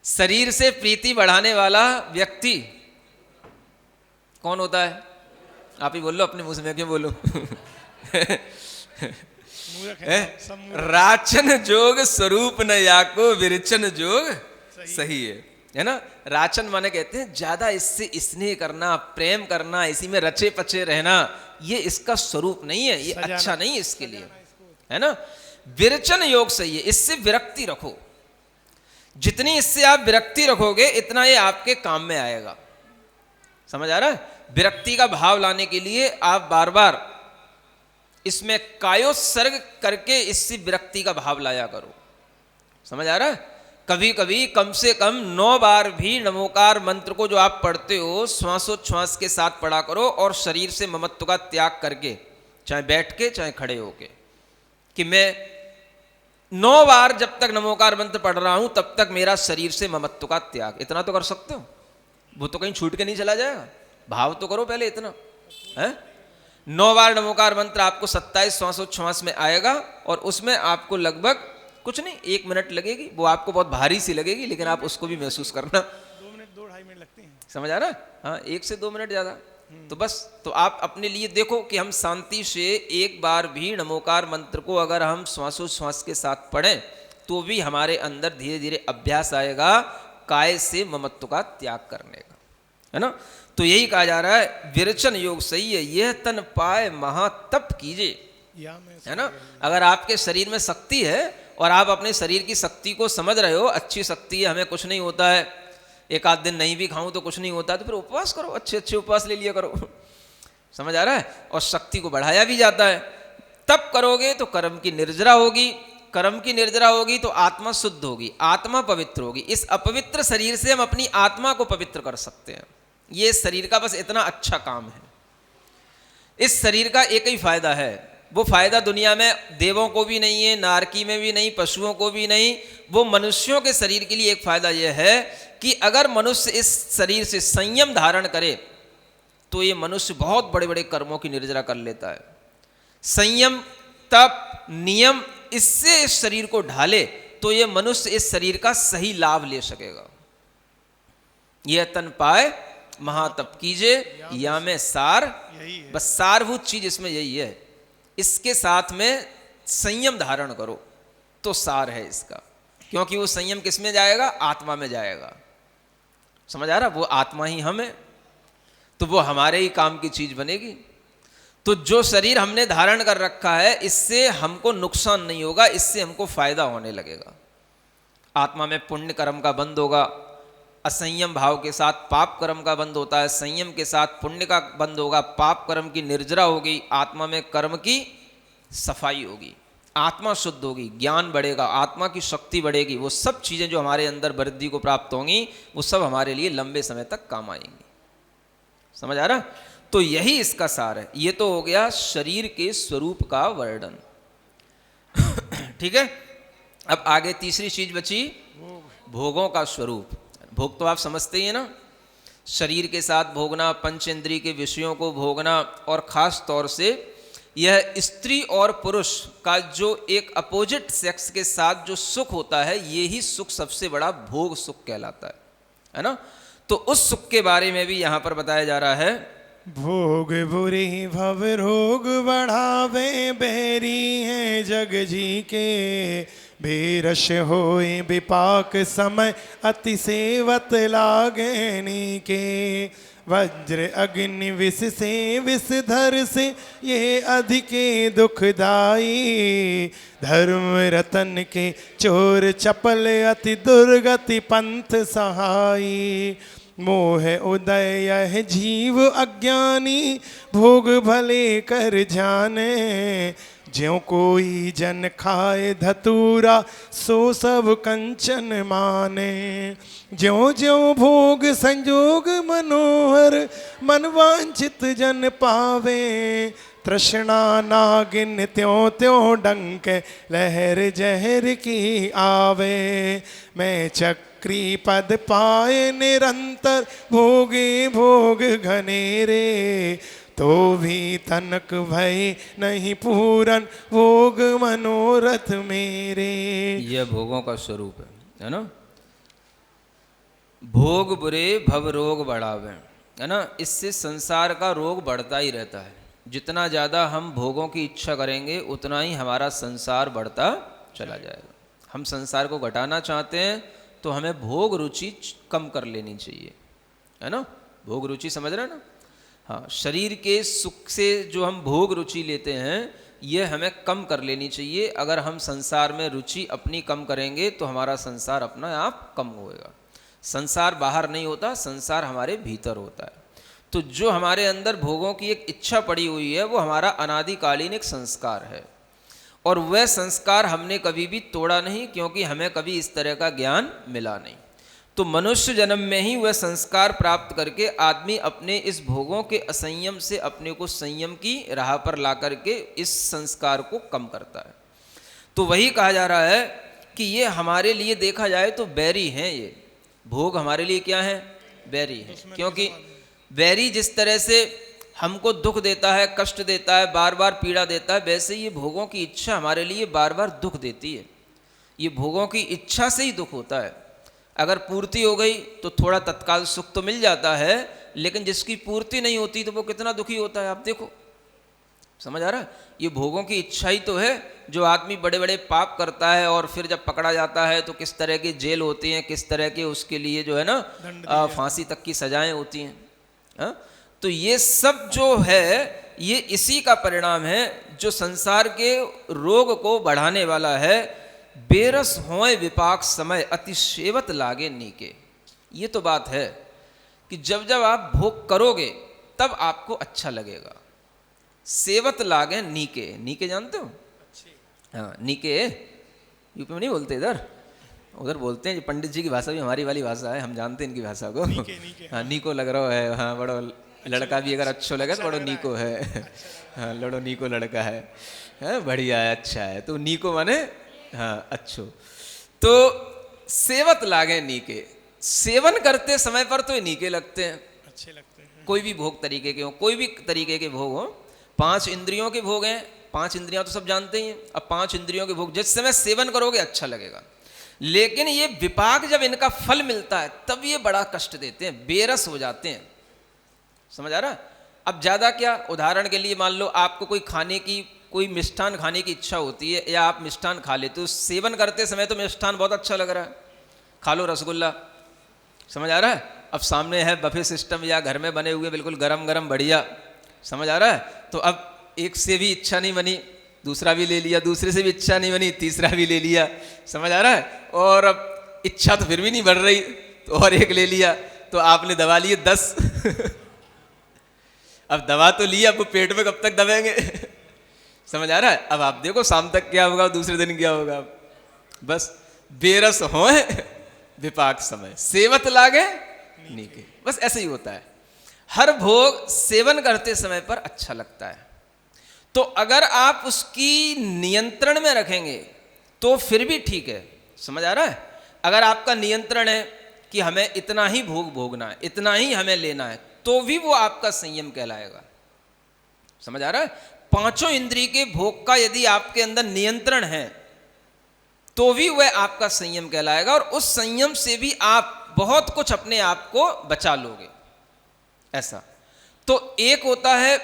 शरीर से प्रीति बढ़ाने वाला व्यक्ति कौन होता है? आप ही बोल लो, अपने मुंह से मैं क्यों बोलूं? राचन जोग स्वरूप न याको विरचन जोग सही है ना। राचन माने कहते हैं ज्यादा इससे स्नेह करना, प्रेम करना, इसी में रचे पचे रहना, ये इसका स्वरूप नहीं है, ये अच्छा नहीं है इसके लिए, है ना। विरचन योग सही है, इससे विरक्ति रखो। जितनी इससे आप विरक्ति रखोगे इतना ये आपके काम में आएगा। समझ आ रहा है? विरक्ति का भाव लाने के लिए आप बार बार इसमें कायोत्सर्ग करके इससे विरक्ति का भाव लाया करो। समझ आ रहा है? कभी कभी कम से कम 9 बार भी नमोकार मंत्र को जो आप पढ़ते हो श्वासोच्छ्वास के साथ पढ़ा करो, और शरीर से ममत्व का त्याग करके, चाहे बैठ के चाहे खड़े होके, कि मैं 9 बार जब तक नमोकार मंत्र पढ़ रहा हूं तब तक मेरा शरीर से ममत्व का त्याग। इतना तो कर सकते हो, वो तो कहीं छूट के नहीं चला जाएगा। भाव तो करो पहले इतना है। 9 बार नमोकार मंत्र आपको 27 श्वासोच्छ्वास में आएगा, और उसमें आपको लगभग कुछ नहीं 1 मिनट लगेगी। वो आपको बहुत भारी सी लगेगी, लेकिन आप उसको भी महसूस करना। 2 मिनट 2-2.5 मिनट लगते हैं। समझ आ रहा है? हाँ, 1 से 2 मिनट ज्यादा। तो बस, तो आप अपने लिए देखो कि हम शांति से 1 बार भी नमोकार मंत्र को अगर हम श्वासोच्छ्वास के साथ पढ़ें तो भी हमारे अंदर धीरे धीरे अभ्यास आएगा काय से ममत्व का त्याग करने का, है ना। तो यही कहा जा रहा है विरचन योग सही है, यह तन पाए महातप कीजिए, है ना। अगर आपके शरीर में शक्ति है और आप अपने शरीर की शक्ति को समझ रहे हो, अच्छी शक्ति है, हमें कुछ नहीं होता है, 1 आध दिन नहीं भी खाऊं तो कुछ नहीं होता, तो फिर उपवास करो, अच्छे अच्छे उपवास ले लिया करो। समझ आ रहा है? और शक्ति को बढ़ाया भी जाता है। तब करोगे तो कर्म की निर्जरा होगी, कर्म की निर्जरा होगी तो आत्मा शुद्ध होगी, आत्मा पवित्र होगी। इस अपवित्र शरीर से हम अपनी आत्मा को पवित्र कर सकते हैं। ये शरीर का बस इतना अच्छा काम है। इस शरीर का एक ही फायदा है, वो फायदा दुनिया में देवों को भी नहीं है, नारकी में भी नहीं, पशुओं को भी नहीं। वो मनुष्यों के शरीर के लिए एक फायदा यह है कि अगर मनुष्य इस शरीर से संयम धारण करे तो ये मनुष्य बहुत बड़े बड़े कर्मों की निर्जरा कर लेता है। संयम, तप, नियम, इससे इस शरीर को ढाले तो ये मनुष्य इस शरीर का सही लाभ ले सकेगा। यह तन पाए महातप कीजे या में सार, बस सारभूत चीज इसमें यही है। इसके साथ में संयम धारण करो तो सार है इसका, क्योंकि वो संयम किस में जाएगा? आत्मा में जाएगा। समझ आ रहा? वो आत्मा ही हम है, तो वो हमारे ही काम की चीज बनेगी। तो जो शरीर हमने धारण कर रखा है, इससे हमको नुकसान नहीं होगा, इससे हमको फायदा होने लगेगा। आत्मा में पुण्य कर्म का बंध होगा, असंयम भाव के साथ पाप कर्म का बंध होता है, संयम के साथ पुण्य का बंध होगा, पाप कर्म की निर्जरा होगी, आत्मा में कर्म की सफाई होगी, आत्मा शुद्ध होगी, ज्ञान बढ़ेगा, आत्मा की शक्ति बढ़ेगी। वो सब चीज़ें जो हमारे अंदर वृद्धि को प्राप्त होंगी वो सब हमारे लिए लंबे समय तक काम आएंगी। समझ आ रहा? तो यही इसका सार है। ये तो हो गया शरीर के स्वरूप का वर्णन। ठीक है, अब आगे तीसरी चीज बची भोगों का स्वरूप। भोग तो आप समझते ही है ना, शरीर के साथ भोगना, पंचेंद्रिय के विषयों को भोगना, और खास तौर से यह स्त्री और पुरुष का जो एक अपोजिट सेक्स के साथ जो सुख होता है, यही सुख सबसे बड़ा भोग सुख कहलाता है ना। तो उस सुख के बारे में भी यहाँ पर बताया जा रहा है। भोग बुरी भव रोग बढ़ावे, बैरी हैं जग जी के, बेरस होए विपाक समय अति सेवत लागेनी के, वज्र अग्नि विष से विषधर से ये अधिके दुखदाई, धर्म रतन के चोर चपल अति दुर्गति पंथ सहाई, मोह उदय यह जीव अज्ञानी, भोग भले कर जाने, ज्यों कोई जन खाए धतूरा सो सब कंचन माने, ज्यों ज्यों भोग संजोग मनोहर मन वांछित जन पावे, तृष्णा नागिन त्यों त्यों डंक लहर जहर की आवे, मैं चक्री पद पाए निरंतर भोगे भोग घनेरे, तो भी तनक भय नहीं पूरन भोग मनोरथ मेरे। यह भोगों का स्वरूप है ना। भोग बुरे भव रोग बढ़ावे, है ना। इससे संसार का रोग बढ़ता ही रहता है। जितना ज़्यादा हम भोगों की इच्छा करेंगे उतना ही हमारा संसार बढ़ता चला जाएगा। हम संसार को घटाना चाहते हैं तो हमें भोग रुचि कम कर लेनी चाहिए, है ना। भोग रुचि समझ रहे हैं ना। हाँ, शरीर के सुख से जो हम भोग रुचि लेते हैं ये हमें कम कर लेनी चाहिए। अगर हम संसार में रुचि अपनी कम करेंगे तो हमारा संसार अपना आप कम होएगा। संसार बाहर नहीं होता, संसार हमारे भीतर होता है। तो जो हमारे अंदर भोगों की एक इच्छा पड़ी हुई है वो हमारा अनादिकालीन एक संस्कार है, और वह संस्कार हमने कभी भी तोड़ा नहीं, क्योंकि हमें कभी इस तरह का ज्ञान मिला नहीं। तो मनुष्य जन्म में ही वह संस्कार प्राप्त करके आदमी अपने इस भोगों के असंयम से अपने को संयम की राह पर ला करके इस संस्कार को कम करता है। तो वही कहा जा रहा है कि ये हमारे लिए देखा जाए तो बैरी हैं। ये भोग हमारे लिए क्या है? बैरी है। क्योंकि बैरी जिस तरह से हमको दुख देता है, कष्ट देता है, बार बार पीड़ा देता है, वैसे ये भोगों की इच्छा हमारे लिए बार बार दुख देती है। ये भोगों की इच्छा से ही दुख होता है। अगर पूर्ति हो गई तो थोड़ा तत्काल सुख तो मिल जाता है, लेकिन जिसकी पूर्ति नहीं होती तो वो कितना दुखी होता है, आप देखो। समझ आ रहा है? ये भोगों की इच्छा ही तो है जो आदमी बड़े बड़े पाप करता है और फिर जब पकड़ा जाता है तो किस तरह की जेल होती हैं, किस तरह के उसके लिए जो है ना फांसी तक की सजाएं होती हैं। हा? तो ये सब जो है ये इसी का परिणाम है जो संसार के रोग को बढ़ाने वाला है। बेरस होए विपाक समय अति सेवत लागे नीके। ये तो बात है कि जब जब आप भोग करोगे तब आपको अच्छा लगेगा। सेवत लागे नीके, नीके जानते हो? हाँ, नीके यूपी में नहीं बोलते, इधर उधर बोलते हैं। पंडित जी की भाषा भी हमारी वाली भाषा है, हम जानते हैं इनकी भाषा को। नीके, नीके। हाँ, नीको लग रहा है, हाँ बड़ो लड़का भी अगर अच्छो लगे तो बड़ो नीको है। हाँ, लड़ो नीको लड़का है, बढ़िया है, अच्छा है, तो नीको माने हाँ अच्छो। तो सेवत लागे नीके, सेवन करते समय पर तो ये नीके लगते हैं, अच्छे लगते हैं। कोई भी भोग तरीके के हो, कोई भी तरीके के भोग हो। 5 इंद्रियों के भोग हैं, 5 इंद्रियां तो सब जानते ही हैं। अब 5 इंद्रियों के भोग जिस समय सेवन करोगे अच्छा लगेगा, लेकिन ये विपाक जब इनका फल मिलता है तब ये बड़ा कष्ट देते हैं, बेरस हो जाते हैं। समझ आ रहा? अब ज़्यादा क्या, उदाहरण के लिए मान लो आपको कोई खाने की, कोई मिष्ठान खाने की इच्छा होती है या आप मिष्ठान खा लेते हो, सेवन करते समय तो मिष्ठान बहुत अच्छा लग रहा है, खा लो रसगुल्ला। समझ आ रहा है? अब सामने है बफे सिस्टम या घर में बने हुए बिल्कुल गरम गरम बढ़िया। समझ आ रहा है? तो अब एक से भी इच्छा नहीं बनी, दूसरा भी ले लिया, दूसरे से भी इच्छा नहीं बनी, तीसरा भी ले लिया। समझ आ रहा है? और अब इच्छा तो फिर भी नहीं बढ़ रही, तो और एक ले लिया, तो आपने दबा लिए 10। अब दबा तो लिया, अब वो पेट में कब तक दबेंगे? समझ आ रहा है? अब आप देखो शाम तक क्या होगा, दूसरे दिन क्या होगा। बस बेरस हो विपाक समय, सेवत लागे नीके, बस ऐसे ही होता है। हर भोग सेवन करते समय पर अच्छा लगता है, तो अगर आप उसकी नियंत्रण में रखेंगे तो फिर भी ठीक है। समझ आ रहा है? अगर आपका नियंत्रण है कि हमें इतना ही भोग भोगना है, इतना ही हमें लेना है, तो भी वो आपका संयम कहलाएगा। समझ आ रहा है? 5 इंद्रिय के भोग का यदि आपके अंदर नियंत्रण है तो भी वह आपका संयम कहलाएगा, और उस संयम से भी आप बहुत कुछ अपने आप को बचा लोगे। ऐसा तो एक होता है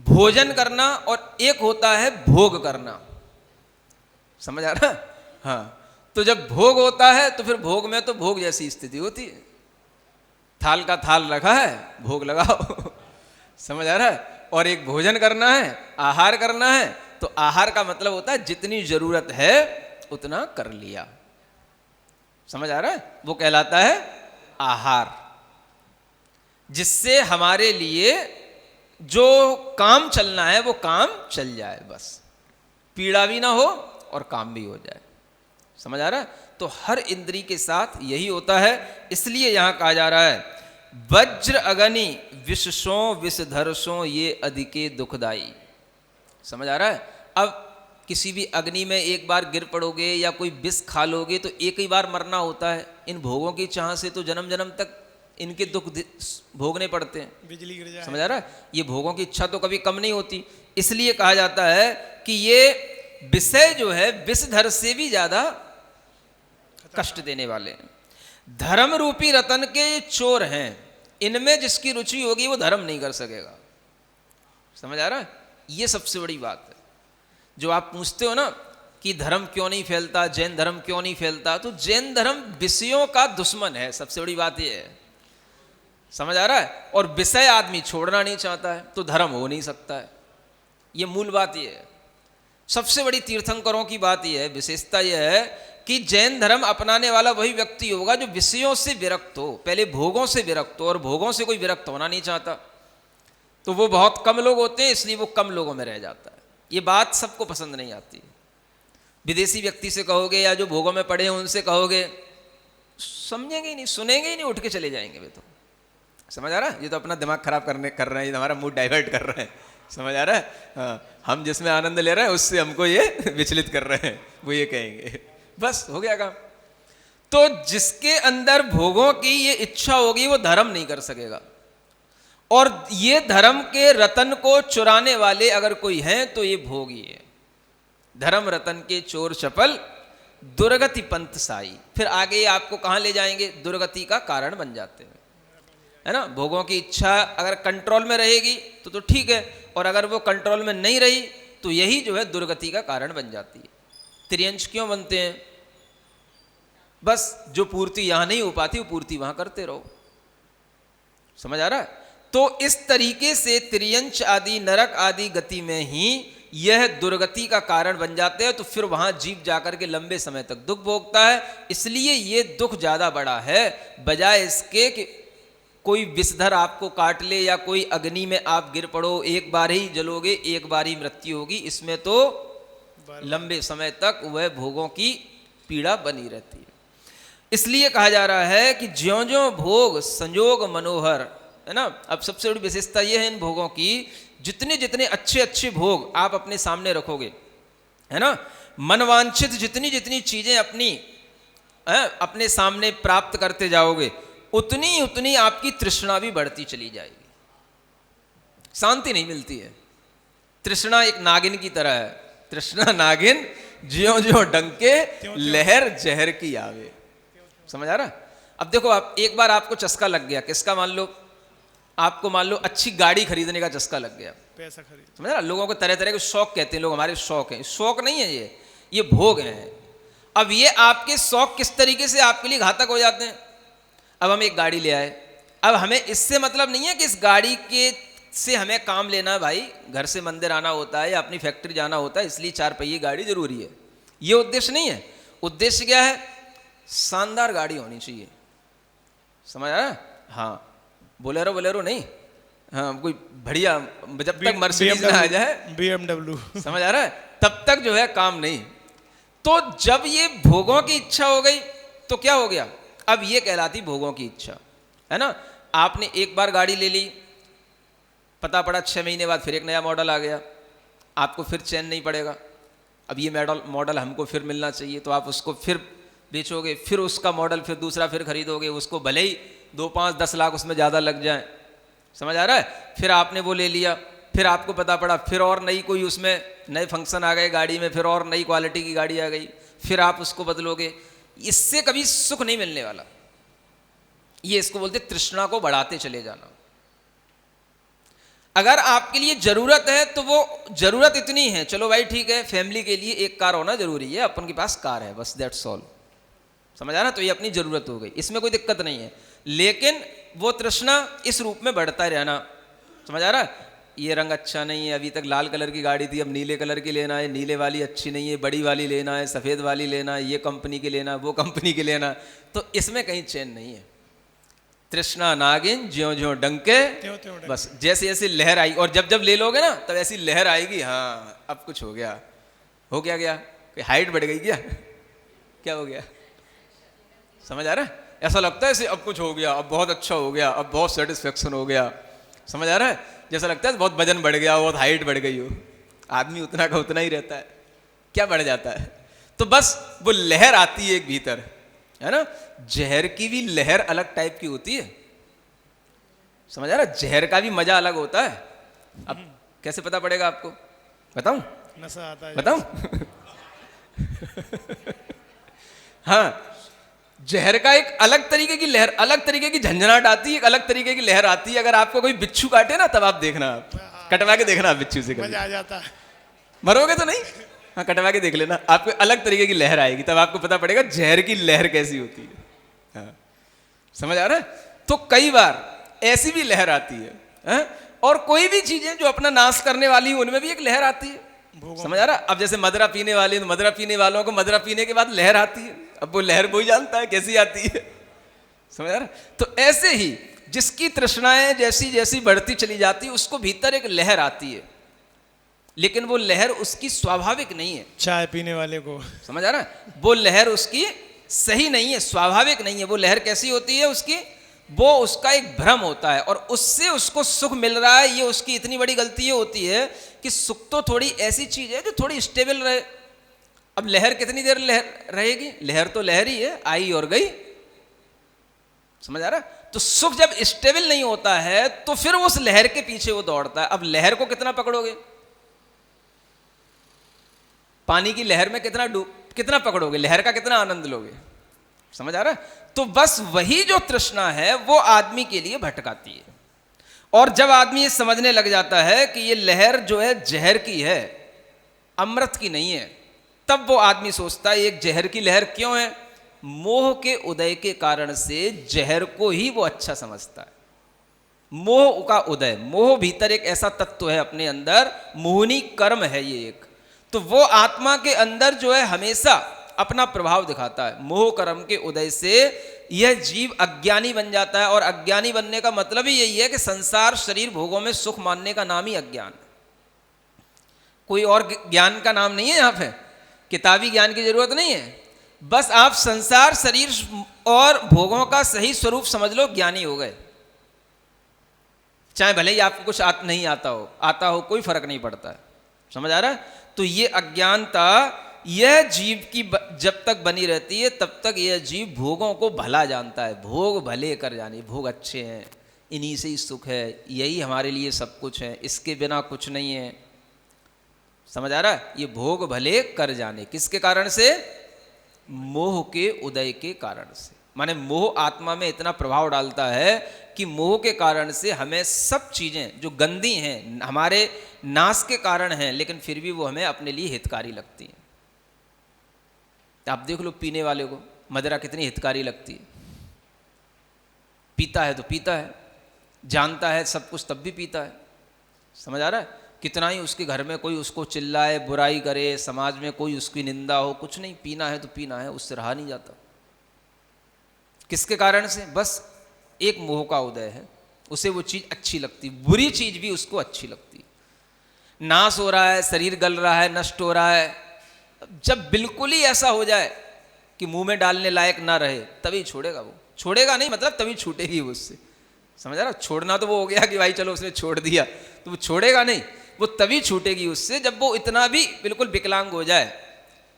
भोजन करना और एक होता है भोग करना। समझ आ रहा है? हाँ, तो जब भोग होता है तो फिर भोग में तो भोग जैसी स्थिति होती है, थाल का थाल रखा है, भोग लगाओ। समझ आ रहा है? और एक भोजन करना है, आहार करना है, तो आहार का मतलब होता है जितनी जरूरत है उतना कर लिया। समझ आ रहा है? वो कहलाता है आहार, जिससे हमारे लिए जो काम चलना है वो काम चल जाए, बस पीड़ा भी ना हो और काम भी हो जाए। समझ आ रहा है? तो हर इंद्री के साथ यही होता है, इसलिए यहां कहा जा रहा है वज्र अग्नि विषसो विषधरसो ये अधिके दुखदाई। समझ आ रहा है? अब किसी भी अग्नि में एक बार गिर पड़ोगे या कोई विष खा लोगे तो एक ही बार मरना होता है। इन भोगों की चाह से तो जन्म जन्म तक इनके दुख भोगने पड़ते हैं। बिजली गिर जाए। समझ आ रहा है? ये भोगों की इच्छा तो कभी कम नहीं होती, इसलिए कहा जाता है कि ये विषय जो है विषधर से भी ज्यादा कष्ट देने वाले हैं। धर्म रूपी रतन के ये चोर हैं, इनमें जिसकी रुचि होगी वो धर्म नहीं कर सकेगा। समझ आ रहा है? ये सबसे बड़ी बात है। जो आप पूछते हो ना कि धर्म क्यों नहीं फैलता, जैन धर्म क्यों नहीं फैलता, तो जैन धर्म विषयों का दुश्मन है, सबसे बड़ी बात ये है। समझ आ रहा है? और विषय आदमी छोड़ना नहीं चाहता है तो धर्म हो नहीं सकता है। ये मूल बात ये है। सबसे बड़ी तीर्थंकरों की बात यह है, विशेषता यह है कि जैन धर्म अपनाने वाला वही व्यक्ति होगा जो विषयों से विरक्त हो, पहले भोगों से विरक्त हो, और भोगों से कोई विरक्त होना नहीं चाहता। तो वो बहुत कम लोग होते हैं, इसलिए वो कम लोगों में रह जाता है। ये बात सबको पसंद नहीं आती। विदेशी व्यक्ति से कहोगे या जो भोगों में पड़े हैं उनसे कहोगे, समझेंगे ही नहीं, सुनेंगे ही नहीं, उठ के चले जाएंगे वे तो। समझ आ रहा है? ये तो अपना दिमाग खराब कर रहे हैं, हमारा मूड डाइवर्ट कर रहे हैं। समझ आ रहा है? हाँ, हम जिसमें आनंद ले रहे हैं उससे हमको ये विचलित कर रहे हैं, वो ये कहेंगे। बस हो गया काम। तो जिसके अंदर भोगों की ये इच्छा होगी वो धर्म नहीं कर सकेगा, और ये धर्म के रतन को चुराने वाले अगर कोई हैं तो ये भोगी है। धर्म रतन के चोर चपल दुर्गति पंथ साई। फिर आगे आपको कहां ले जाएंगे? दुर्गति का कारण बन जाते हैं, है ना? भोगों की इच्छा अगर कंट्रोल में रहेगी तो ठीक है, और अगर वो कंट्रोल में नहीं रही तो यही जो है दुर्गति का कारण बन जाती है। त्रियंश क्यों बनते हैं? बस जो पूर्ति यहां नहीं हो पाती वो पूर्ति वहां करते रहो। समझ आ रहा है? तो इस तरीके से त्रियंश आदि नरक आदि गति में ही यह दुर्गति का कारण बन जाते हैं, तो फिर वहां जीव जाकर के लंबे समय तक दुख भोगता है। इसलिए ये दुख ज्यादा बड़ा है, बजाय इसके कि कोई विषधर आपको काट ले या कोई अग्नि में आप गिर पड़ो, एक बार ही जलोगे, एक बार ही मृत्यु होगी। इसमें तो लंबे समय तक वह भोगों की पीड़ा बनी रहती है। इसलिए कहा जा रहा है कि ज्यों ज्यों भोग संजोग मनोहर है ना। अब सबसे बड़ी विशेषता ये है इन भोगों की, जितने जितने अच्छे अच्छे भोग आप अपने सामने रखोगे, है ना, मनवांछित जितनी जितनी चीजें अपने सामने प्राप्त करते जाओगे, उतनी उतनी आपकी तृष्णा भी बढ़ती चली जाएगी, शांति नहीं मिलती है। तृष्णा एक नागिन की तरह है, तृष्णा नागिन ज्यों ज्यों डंके लहर जहर की आवे। समझ आ रहा? अब देखो, आप एक बार आपको चस्का लग गया, किसका? मान लो आपको, मान लो अच्छी गाड़ी खरीदने का चस्का लग गया, पैसा खरीद, समझ रहा? लोगों को तरह तरह के शौक कहते हैं लोग, हमारे शौक हैं। शौक नहीं है ये भोग हैं। अब ये आपके शौक किस तरीके से आपके लिए घातक हो जाते हैं। अब हम एक गाड़ी ले आए, अब हमें इससे मतलब नहीं है कि इस गाड़ी के से हमें काम लेना है, भाई घर से मंदिर आना होता है या अपनी फैक्ट्री जाना होता है, इसलिए 4 पहिए गाड़ी जरूरी है, ये उद्देश्य नहीं है। उद्देश्य क्या है? शानदार गाड़ी होनी चाहिए, समझ आ रहा है? हाँ, बोलेरो बोलेरो नहीं, हाँ कोई बढ़िया, जब तक मर्सिडीज ना आ जाए, BMW, समझ आ रहा है, तब तक जो है काम नहीं। तो जब ये भोगों की इच्छा हो गई तो क्या हो गया? अब ये कहलाती भोगों की इच्छा, है ना। आपने एक बार गाड़ी ले ली, पता पड़ा 6 महीने बाद फिर एक नया मॉडल आ गया, आपको फिर चैन नहीं पड़ेगा, अब ये मॉडल हमको फिर मिलना चाहिए, तो आप उसको फिर बेचोगे, फिर उसका मॉडल फिर दूसरा फिर खरीदोगे, उसको भले ही 2, 5, 10 लाख उसमें ज़्यादा लग जाए, समझ आ रहा है। फिर आपने वो ले लिया, फिर आपको पता पड़ा फिर और नई कोई उसमें नए फंक्शन आ गए गाड़ी में, फिर और नई क्वालिटी की गाड़ी आ गई, फिर आप उसको बदलोगे। इससे कभी सुख नहीं मिलने वाला। ये इसको बोलते तृष्णा को बढ़ाते चले जाना। अगर आपके लिए जरूरत है तो वो जरूरत इतनी है, चलो भाई ठीक है, फैमिली के लिए एक कार होना जरूरी है, अपन के पास कार है, बस दैट्स ऑल, समझ आ रहा? तो ये अपनी जरूरत हो गई, इसमें कोई दिक्कत नहीं है। लेकिन वो तृष्णा इस रूप में बढ़ता रहना, समझ आ रहा? ये रंग अच्छा नहीं है, अभी तक लाल कलर की गाड़ी थी, अब नीले कलर की लेना है, नीले वाली अच्छी नहीं है, बड़ी वाली लेना है, सफ़ेद वाली लेना है, ये कंपनी की लेना, वो कंपनी की लेना, तो इसमें कहीं चैन नहीं है। तृष्णा नागिन ज्यों ज्यों डंके, बस जैसे जैसे लहर आई, और जब जब ले लोगे ना तब ऐसी लहर आएगी, हाँ अब कुछ हो गया, हो क्या गया, हाइट बढ़ गई क्या, क्या हो गया, समझ आ रहा है? ऐसा लगता है ऐसे अब कुछ हो गया, अब बहुत अच्छा हो गया, अब बहुत सेटिस्फेक्शन हो गया, समझ आ रहा है? जैसा लगता है बहुत वजन बढ़ गया, बहुत हाइट बढ़ गई हो। आदमी उतना का उतना ही रहता है, क्या बढ़ जाता है? तो बस वो लहर आती है एक भीतर, है ना। जहर की भी लहर अलग टाइप की होती है, समझ आ रहा है? जहर का भी मजा अलग होता है। अब कैसे पता पड़ेगा आपको, बताऊं? नशा आता है, बताऊं? हाँ, जहर का एक अलग तरीके की लहर, अलग तरीके की झंझनाहट आती है, एक अलग तरीके की लहर आती है। अगर आपको कोई बिच्छू काटे ना, तब आप देखना, आप कटवा के देखना, बिच्छू से मजा आ जाता है, मरोगे तो नहीं, हाँ कटवा के देख लेना, आपको अलग तरीके की लहर आएगी, तब आपको पता पड़ेगा जहर की लहर कैसी होती है। हाँ, समझ आ रहा है? तो कई बार ऐसी भी लहर आती है, और कोई भी चीजें जो अपना नाश करने वाली है उनमें भी एक लहर आती है, समझ आ रहा? अब जैसे मदरा पीने वाले, तो मदरा पीने वालों को मदरा पीने के बाद लहर आती है, अब वो लहर वही जानता है कैसी आती है, समझ आ रहा? तो ऐसे ही जिसकी तृष्णाएं जैसी जैसी बढ़ती चली जाती है, उसको भीतर एक लहर आती है, लेकिन वो लहर उसकी स्वाभाविक नहीं है। चाय पीने वाले को, समझ आ रहा है? वो लहर उसकी सही नहीं है, स्वाभाविक नहीं है। वो लहर कैसी होती है उसकी? वो उसका एक भ्रम होता है, और उससे उसको सुख मिल रहा है। ये उसकी इतनी बड़ी गलती ये होती है कि सुख तो थोड़ी ऐसी चीज है जो थोड़ी स्टेबल रहे। अब लहर कितनी देर लहर रहेगी? लहर तो लहर ही है, आई और गई, समझ आ रहा है? तो सुख जब स्टेबल नहीं होता है तो फिर उस लहर के पीछे वो दौड़ता है। अब लहर को कितना पकड़ोगे? पानी की लहर में कितना पकड़ोगे? लहर का कितना आनंद लोगे? समझ आ रहा है? तो बस वही जो तृष्णा है वो आदमी के लिए भटकाती है। और जब आदमी ये समझने लग जाता है कि ये लहर जो है जहर की है, अमृत की नहीं है, तब वो आदमी सोचता है एक जहर की लहर क्यों है? मोह के उदय के कारण से जहर को ही वो अच्छा समझता है। मोह का उदय, मोह भीतर एक ऐसा तत्व है अपने अंदर, मोहनी कर्म है ये एक, तो वो आत्मा के अंदर जो है हमेशा अपना प्रभाव दिखाता है। मोह कर्म के उदय से यह जीव अज्ञानी बन जाता है, और अज्ञानी बनने का मतलब ही यही है कि संसार शरीर भोगों में सुख मानने का नाम ही अज्ञान है। कोई और ज्ञान का नाम नहीं है यहाँ पे, किताबी ज्ञान की जरूरत नहीं है। बस आप संसार शरीर और भोगों का सही स्वरूप समझ लो, ज्ञानी हो गए। चाहे भले ही आपको कुछ नहीं आता हो कोई फर्क नहीं पड़ता है। समझ आ रहा है? तो ये अज्ञानता यह जीव की जब तक बनी रहती है तब तक यह जीव भोगों को भला जानता है, भोग भले कर जाने, भोग अच्छे हैं, इन्हीं से ही सुख है, यही हमारे लिए सब कुछ है, इसके बिना कुछ नहीं है। समझ आ रहा है? ये भोग भले कर जाने किसके कारण से? मोह के उदय के कारण से। माने मोह आत्मा में इतना प्रभाव डालता है कि मोह के कारण से हमें सब चीज़ें जो गंदी हैं, हमारे नाश के कारण हैं, लेकिन फिर भी वो हमें अपने लिए हितकारी लगती हैं। आप देख लो पीने वाले को मदिरा कितनी हितकारी लगती है, पीता है तो पीता है, जानता है सब कुछ तब भी पीता है। समझ आ रहा है? कितना ही उसके घर में कोई उसको चिल्लाए, बुराई करे, समाज में कोई उसकी निंदा हो, कुछ नहीं, पीना है तो पीना है, उससे रहा नहीं जाता। किसके कारण से? बस एक मोह का उदय है, उसे वो चीज़ अच्छी लगती, बुरी चीज़ भी उसको अच्छी लगती। नाश हो रहा है, शरीर गल रहा है, नष्ट हो रहा है, जब बिल्कुल ही ऐसा हो जाए कि मुंह में डालने लायक ना रहे तभी छोड़ेगा वो। छोड़ेगा नहीं मतलब तभी छूटेगी वो उससे। समझ रहा? छोड़ना तो वो हो गया कि भाई चलो उसने छोड़ दिया, तो वो छोड़ेगा नहीं, वो तभी छूटेगी उससे जब वो इतना भी बिल्कुल विकलांग हो जाए,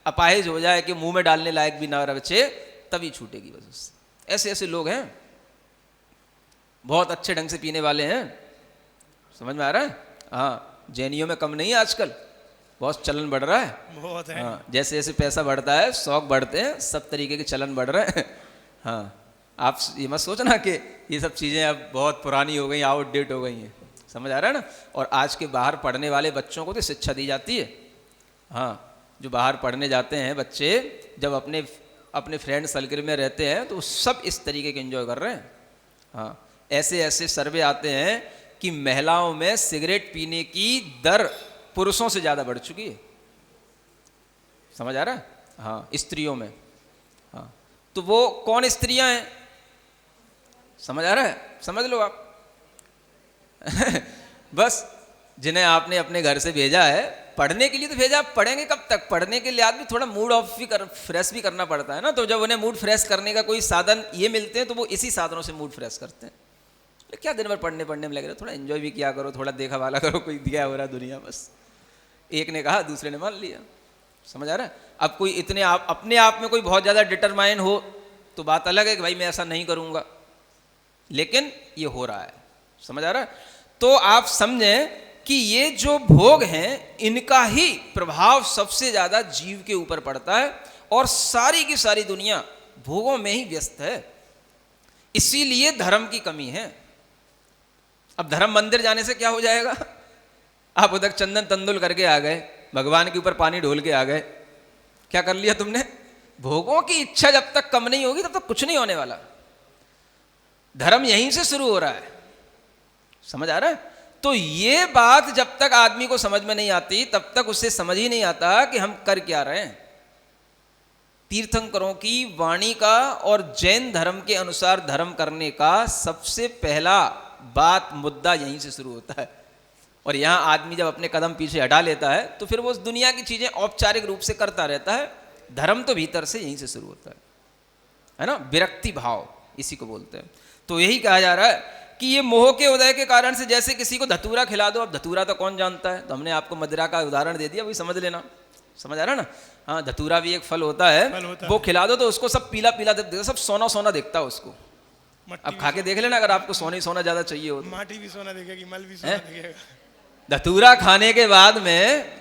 अपाहिज हो जाए कि मुंह में डालने लायक भी ना बचे, तभी छूटेगी बस उससे। ऐसे ऐसे लोग हैं, बहुत अच्छे ढंग से पीने वाले हैं। समझ में आ रहा है? हाँ, जैनियों में कम नहीं है आजकल, बहुत चलन बढ़ रहा है, बहुत है। हाँ, जैसे जैसे पैसा बढ़ता है, शौक बढ़ते हैं, सब तरीके के चलन बढ़ रहे हैं। हाँ, आप ये मत सोचना कि ये सब चीज़ें अब बहुत पुरानी हो गई, आउटडेट हो गई हैं। समझ आ रहा है ना? और आज के बाहर पढ़ने वाले बच्चों को तो शिक्षा दी जाती है। हाँ, जो बाहर पढ़ने जाते हैं बच्चे, जब अपने फ्रेंड सर्कल में रहते हैं तो सब इस तरीके के एंजॉय कर रहे हैं। हाँ, ऐसे ऐसे सर्वे आते हैं कि महिलाओं में सिगरेट पीने की दर पुरुषों से ज़्यादा बढ़ चुकी है। समझ आ रहा है? हाँ, स्त्रियों में। हाँ, तो वो कौन स्त्रियां हैं? समझ आ रहा है? समझ लो आप। बस जिन्हें आपने अपने घर से भेजा है पढ़ने के लिए, तो भेजा, पढ़ेंगे कब तक? पढ़ने के लिए आदमी थोड़ा मूड ऑफ भी फ्रेश भी करना पड़ता है ना। तो जब उन्हें मूड फ्रेश करने का कोई साधन ये मिलते हैं तो वो इसी साधनों से मूड फ्रेश करते हैं। क्या दिन भर पढ़ने में लगे रहे, थोड़ा एंजॉय भी किया करो, थोड़ा देखा वाला करो, कोई दिया हो रहा दुनिया। बस एक ने कहा दूसरे ने मान लिया। समझ आ रहा है? अब कोई इतने अपने आप में कोई बहुत ज़्यादा डिटरमाइन हो तो बात अलग है कि भाई मैं ऐसा नहीं करूँगा, लेकिन ये हो रहा है। समझ आ रहा है? तो आप समझें कि ये जो भोग हैं इनका ही प्रभाव सबसे ज़्यादा जीव के ऊपर पड़ता है, और सारी की सारी दुनिया भोगों में ही व्यस्त है। इसीलिए धर्म की कमी है। अब धर्म मंदिर जाने से क्या हो जाएगा? आप उधर चंदन तंदुल करके आ गए, भगवान के ऊपर पानी ढोल के आ गए, क्या कर लिया तुमने? भोगों की इच्छा जब तक कम नहीं होगी तब तक कुछ नहीं होने वाला। धर्म यहीं से शुरू हो रहा है। समझ आ रहा है? तो ये बात जब तक आदमी को समझ में नहीं आती तब तक उसे समझ ही नहीं आता कि हम कर क्या रहे हैं। तीर्थंकरों की वाणी का और जैन धर्म के अनुसार धर्म करने का सबसे पहला बात मुद्दा यहीं से शुरू होता है। और यहाँ आदमी जब अपने कदम पीछे हटा लेता है तो फिर वो उस दुनिया की चीज़ें औपचारिक रूप से करता रहता है। धर्म तो भीतर से यहीं से शुरू होता है ना? विरक्ति भाव इसी को बोलते हैं। तो यही कहा जा रहा है कि ये मोह के उदय के कारण से, जैसे किसी को धतूरा खिला दो, अब धतूरा तो कौन जानता है, तो हमने आपको मदिरा का उदाहरण दे दिया, वही समझ लेना। समझ आ रहा है ना? हाँ, धतूरा भी एक फल होता है, वो खिला दो तो उसको सब पीला पीला दिखता, सब सोना सोना दिखता है उसको। अब खा के देख लेना अगर आपको सोना ही सोना ज्यादा चाहिए हो। माटी भी सोना दिखेगी, मल भी सोना दिखेगा। धतूरा खाने के बाद में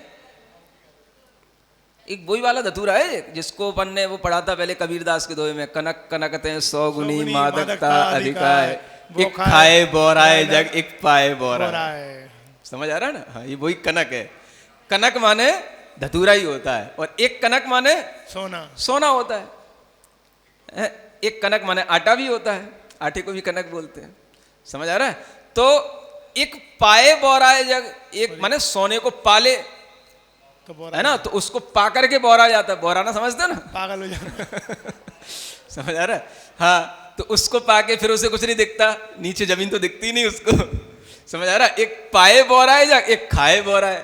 एक वही वाला धतूरा है जिसको अपन ने वो पढ़ा था पहले कबीरदास के दोहे में, कनक कनकते 100 गुनी मादकता अधिकाय, एक खाए बोराए जग एक पाए बोराए। समझ आ रहा है ना? हाँ, ये वही कनक है। कनक माने धतूरा ही होता है, और एक कनक माने सोना, सोना होता है। एक कनक माने आटा भी होता है, आटे को भी कनक बोलते हैं। समझ आ रहा है? तो एक पाए बोराए जग, एक माने सोने को पाले तो है ना, तो उसको पा करके बोरा जाता है। बोराना समझते ना? पागल हो जाना। समझ आ रहा है? हाँ, तो उसको पाके फिर उसे कुछ नहीं दिखता, नीचे जमीन तो दिखती नहीं उसको। समझ आ रहा है? एक पाए बोरा है, एक खाए बोरा है।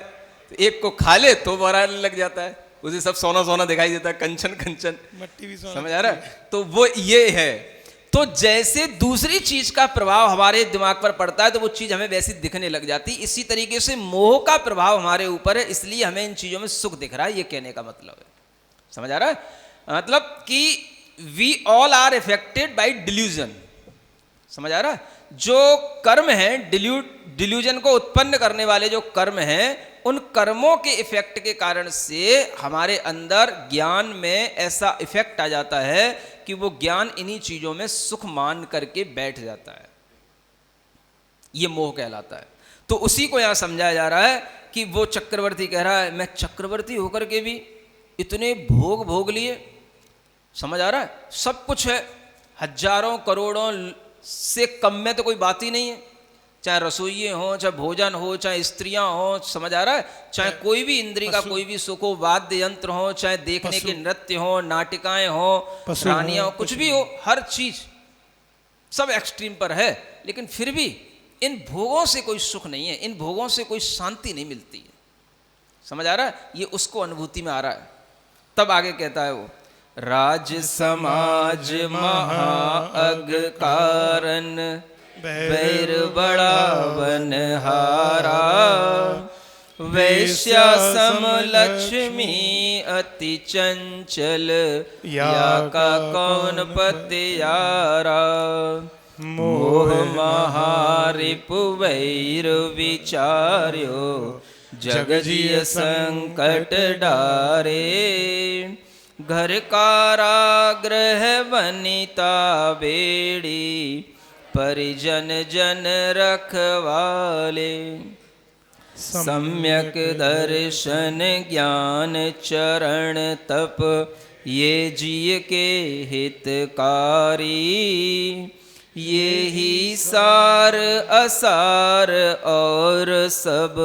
तो एक को खा ले तो बोरा लग जाता है, उसे सब सोना सोना दिखाई देता है, कंचन कंचन, मट्टी भी सोना। समझ आ रहा है? तो वो ये है। तो जैसे दूसरी चीज का प्रभाव हमारे दिमाग पर पड़ता है तो वो चीज हमें वैसी दिखने लग जाती, इसी तरीके से मोह का प्रभाव हमारे ऊपर है, इसलिए हमें इन चीजों में सुख दिख रहा है, ये कहने का मतलब है। समझ आ रहा है? मतलब कि we all are affected by delusion. समझ आ रहा है? जो कर्म है, डिल्यूजन को उत्पन्न करने वाले जो कर्म हैं, उन कर्मों के इफेक्ट के कारण से हमारे अंदर ज्ञान में ऐसा इफेक्ट आ जाता है कि वो ज्ञान इन्हीं चीजों में सुख मान करके बैठ जाता है, ये मोह कहलाता है। तो उसी को यहां समझाया जा रहा है कि वो चक्रवर्ती कह रहा है मैं चक्रवर्ती होकर के भी इतने भोग भोग लिए। समझ आ रहा है? सब कुछ है, हजारों करोड़ों से कम में तो कोई बात ही नहीं है, चाहे रसोइये हो, चाहे भोजन हो, चाहे स्त्रियां हो। समझ आ रहा है? चाहे कोई भी इंद्रिय का कोई भी सुख हो, वाद्य यंत्र हो, चाहे देखने के नृत्य हो, नाटिकाएं हो, रानियां हो, कुछ भी हो, हर चीज सब एक्सट्रीम पर है, लेकिन फिर भी इन भोगों से कोई सुख नहीं है, इन भोगों से कोई शांति नहीं मिलती है। समझ आ रहा है? ये उसको अनुभूति में आ रहा है। तब आगे कहता है वो, राज समाज महाअग कारण बैर बड़ा बनहारा, वैश्या सम लक्ष्मी अति चंचल, या का कौन पतियारा, मोह महारिपु वैर विचार्यो, जग जिय संकट डारे, घर कारागृह वनिता बेड़ी, परिजन जन रखवाले, सम्यक दर्शन ज्ञान चरण तप, ये जिय के हितकारी, ये ही सार असार और सब,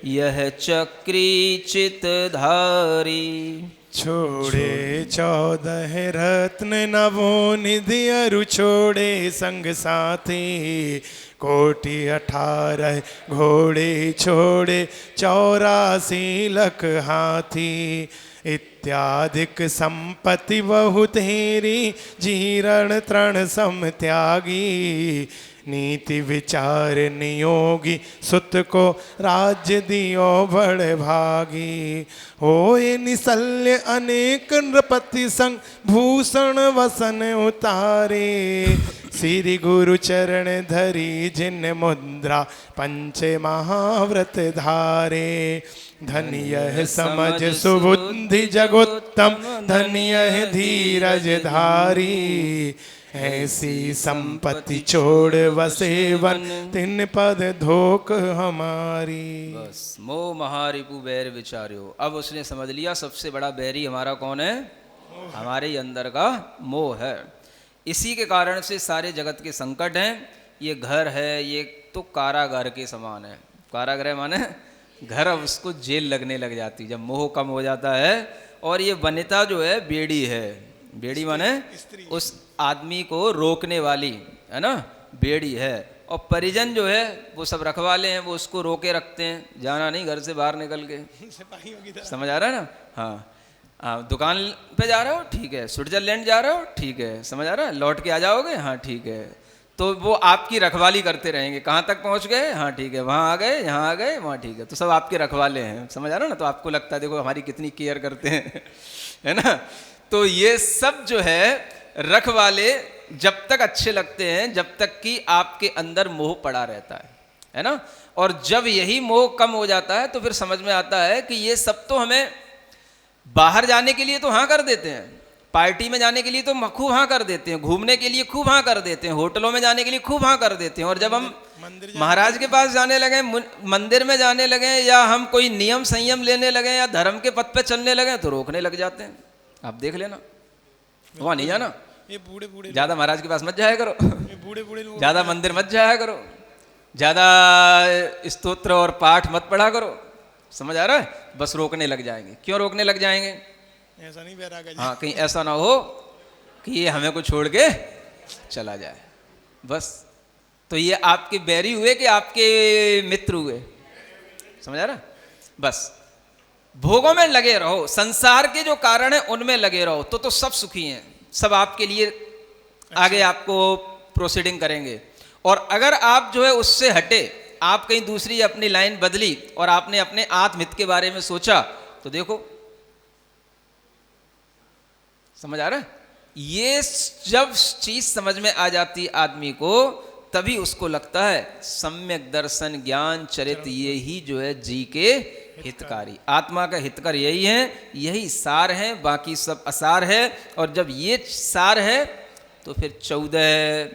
यह चक्री चितधारी। छोड़े 14 रत्न नवो निधि अरु, छोड़े संग साथी कोटि 18 घोड़े, छोड़े 84 लख हाथी, इत्यादिक संपत्ति बहु तेरी, जीर्ण तृण सम त्यागी, नीति विचार नियोगी, सुत को राज्य दियो बड़ भागी, होए निसल्य अनेक नृपति संग, भूषण वसन उतारे, श्री गुरु चरण धरी जिन मुद्रा, पंच महाव्रत धारे, धन्य समझ सुबुद्धि जगोत्तम, धन्य धीरज धारी, ऐसी संपत्ति छोड़ वसे वन, तिन पद धोख हमारी। बस मोह महारिपु बैर विचार्यो। अब उसने समझ लिया सबसे बड़ा बैरी हमारा कौन है? हमारे ही अंदर का मोह है। इसी के कारण से सारे जगत के संकट हैं। ये घर है, ये तो कारागार के समान है। कारागृह माने घर, अब उसको जेल लगने लग जाती जब मोह कम हो जाता है। और ये वनिता जो है बेड़ी है, बेड़ी माने उस आदमी को रोकने वाली है ना, बेड़ी है। और परिजन जो है वो सब रखवाले हैं, वो उसको रोके रखते हैं, जाना नहीं घर से बाहर निकल के। समझ आ रहा है ना? हाँ, दुकान पे जा रहे हो, ठीक है, स्विट्जरलैंड जा रहे हो, ठीक है, समझ आ रहा है, लौट के आ जाओगे, हाँ ठीक है। तो वो आपकी रखवाली करते रहेंगे, कहाँ तक पहुँच गए, हाँ ठीक है, वहाँ आ गए, यहाँ आ गए, वहाँ ठीक है, तो सब आपके रखवाले हैं। समझ आ रहा है ना? तो आपको लगता है देखो हमारी कितनी केयर करते हैं, है ना? तो ये सब जो है रखवाले जब तक अच्छे लगते हैं जब तक कि आपके अंदर मोह पड़ा रहता है ना? और जब यही मोह कम हो जाता है तो फिर समझ में आता है कि ये सब तो हमें बाहर जाने के लिए तो हाँ कर देते हैं, पार्टी में जाने के लिए तो खूब हाँ कर देते हैं, घूमने के लिए खूब हाँ कर देते हैं, होटलों में जाने के लिए खूब हाँ कर देते हैं। और जब हम महाराज के पास जाने लगे, मंदिर में जाने लगे, या हम कोई नियम संयम लेने लगे, या धर्म के पथ पे चलने लगे, तो रोकने लग जाते हैं। आप देख लेना, वहाँ नहीं जाना, ये बूढ़े बूढ़े ज्यादा महाराज के पास मत जाया करो, बूढ़े बूढ़े लोग ज्यादा मंदिर मत जाया करो, ज्यादा स्तोत्र और पाठ मत पढ़ा करो। समझ आ रहा है? बस रोकने लग जाएंगे। क्यों रोकने लग जाएंगे? ऐसा नहीं बैरागा जी। हाँ, कहीं ऐसा ना हो कि ये हमें को छोड़ के चला जाए। बस तो ये आपके बैरी हुए कि आपके मित्र हुए? समझ आ रहा? बस भोगों में लगे रहो, संसार के जो कारण है उनमें लगे रहो, तो सब सुखी हैं, सब आपके लिए आगे आपको प्रोसीडिंग करेंगे। और अगर आप जो है उससे हटे, आप कहीं दूसरी अपनी लाइन बदली और आपने अपने आत्महित के बारे में सोचा, तो देखो, समझ आ रहा है? ये जब चीज समझ में आ जाती है आदमी को, तभी उसको लगता है सम्यक दर्शन ज्ञान चरित ये ही जो है जी के हितकारी। आत्मा का हितकर यही है, यही सार है, बाकी सब असार है। और जब ये सार है तो फिर 14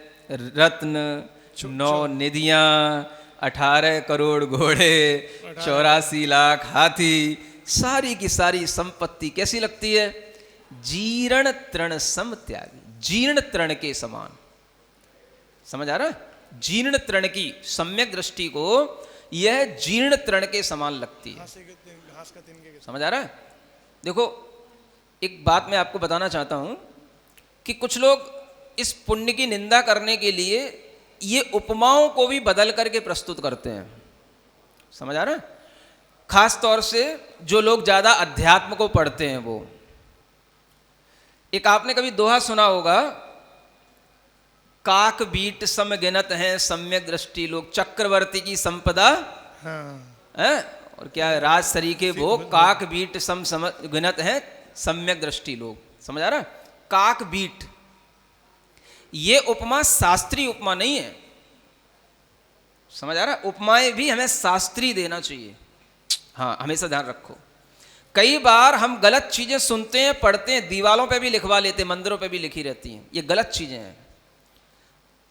रत्न, 9 निधियां, 18 करोड़ घोड़े, 84 लाख हाथी, सारी की सारी संपत्ति कैसी लगती है? जीर्ण तृण सम त्यागी, जीर्ण तृण के समान। समझ आ रहा है? जीर्ण तृण की सम्यक दृष्टि को यह जीर्ण तृण के समान लगती है। समझ आ रहा है? देखो, एक बात मैं आपको बताना चाहता हूं कि कुछ लोग इस पुण्य की निंदा करने के लिए ये उपमाओं को भी बदल करके प्रस्तुत करते हैं। समझ आ रहा है? खास तौर से जो लोग ज्यादा अध्यात्म को पढ़ते हैं वो। एक आपने कभी दोहा सुना होगा, काक बीट सम गिनत हैं सम्यक दृष्टि लोग, चक्रवर्ती की संपदा है और क्या है राज सरीखे वो, काक बीट सम गिनत हैं सम्यक दृष्टि लोग। समझ आ रहा है? काक बीट, ये उपमा शास्त्रीय उपमा नहीं है। समझ आ रहा है? उपमाएं भी हमें शास्त्रीय देना चाहिए। हाँ, हमेशा ध्यान रखो। कई बार हम गलत चीजें सुनते हैं, पढ़ते हैं, दीवालों पे भी लिखवा लेते हैं, मंदिरों पे भी लिखी रहती हैं, ये गलत चीजें हैं।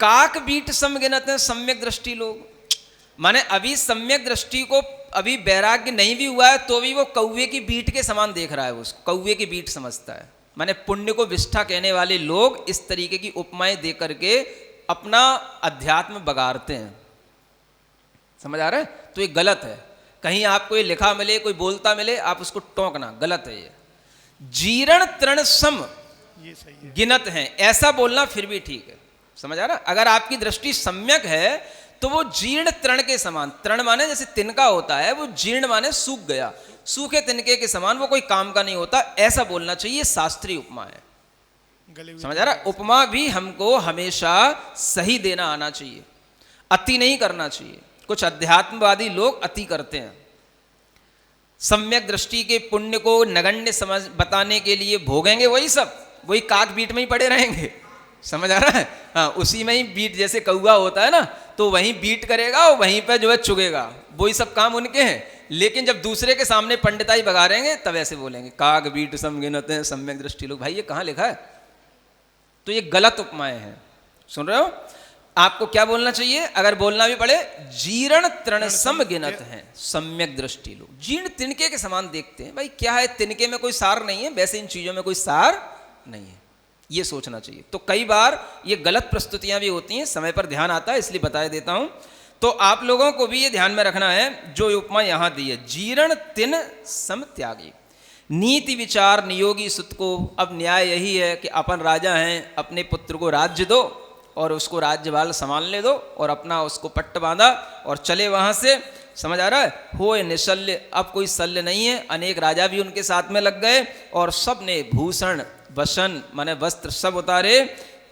काक बीट सम गिनत हैं सम्यक दृष्टि लोग, माने अभी सम्यक दृष्टि को अभी वैराग्य नहीं भी हुआ है तो भी वो कौवे की बीट के समान देख रहा है, उसको कौवे की बीट समझता है। माने पुण्य को विष्ठा कहने वाले लोग इस तरीके की उपमाएं दे करके अपना अध्यात्म बगाड़ते हैं। समझ आ रहा है? तो ये गलत है। कहीं आपको ये लिखा मिले, कोई बोलता मिले, आप उसको टोकना, गलत है ये। जीर्ण तृण सम ये सही है, गिनत हैं, ऐसा बोलना फिर भी ठीक है। समझ आ रहा? अगर आपकी दृष्टि सम्यक है तो वो जीर्ण तृण के समान, तृण माने जैसे तिनका होता है, वो जीर्ण माने सूख गया, सूखे तिनके के समान, वो कोई काम का नहीं होता, ऐसा बोलना चाहिए। शास्त्रीय उपमा है। समझ आ रहा? उपमा भी हमको हमेशा सही देना आना चाहिए, अति नहीं करना चाहिए। कुछ अध्यात्मवादी लोग अति करते हैं, सम्यक दृष्टि के पुण्य को नगण्य समझ बताने के लिए भोगेंगे वही सब, वही काक बीट में ही पड़े रहेंगे। समझ आ रहा है? हाँ, उसी में ही बीट, जैसे कौवा होता है ना, तो वहीं बीट करेगा और वहीं पर जो है चुगेगा, वही सब काम उनके हैं। लेकिन जब दूसरे के सामने पंडिताई बगाड़ेंगे तब ऐसे बोलेंगे काक बीट सम गिनत हैं सम्यक दृष्टि लोग। भाई ये कहाँ लिखा है? तो ये गलत उपमाएं हैं। सुन रहे हो? आपको क्या बोलना चाहिए? अगर बोलना भी पड़े, जीर्ण तृण सम गिनत हैं सम्यक दृष्टि लोग। जीर्ण तिनके के समान देखते हैं। भाई क्या है, तिनके में कोई सार नहीं है, वैसे इन चीजों में कोई सार नहीं है, ये सोचना चाहिए। तो कई बार ये गलत प्रस्तुतियां भी होती हैं, समय पर ध्यान आता है इसलिए बता देता हूं। तो आप लोगों को भी ये ध्यान में रखना है, जो उपमा यहां दी है, जीर्ण तिन सम त्यागी, नीति विचार नियोगी सुत को। अब न्याय यही है कि अपन राजा हैं, अपने पुत्र को राज्य दो और उसको राज्यभार संभालने दो, और अपना उसको पट्ट बांधा और चले वहां से। समझ आ रहा है? होए निशल्य, अब कोई शल्य नहीं है। अनेक राजा भी उनके साथ में लग गए और सब ने भूषण वसन माने वस्त्र सब उतारे,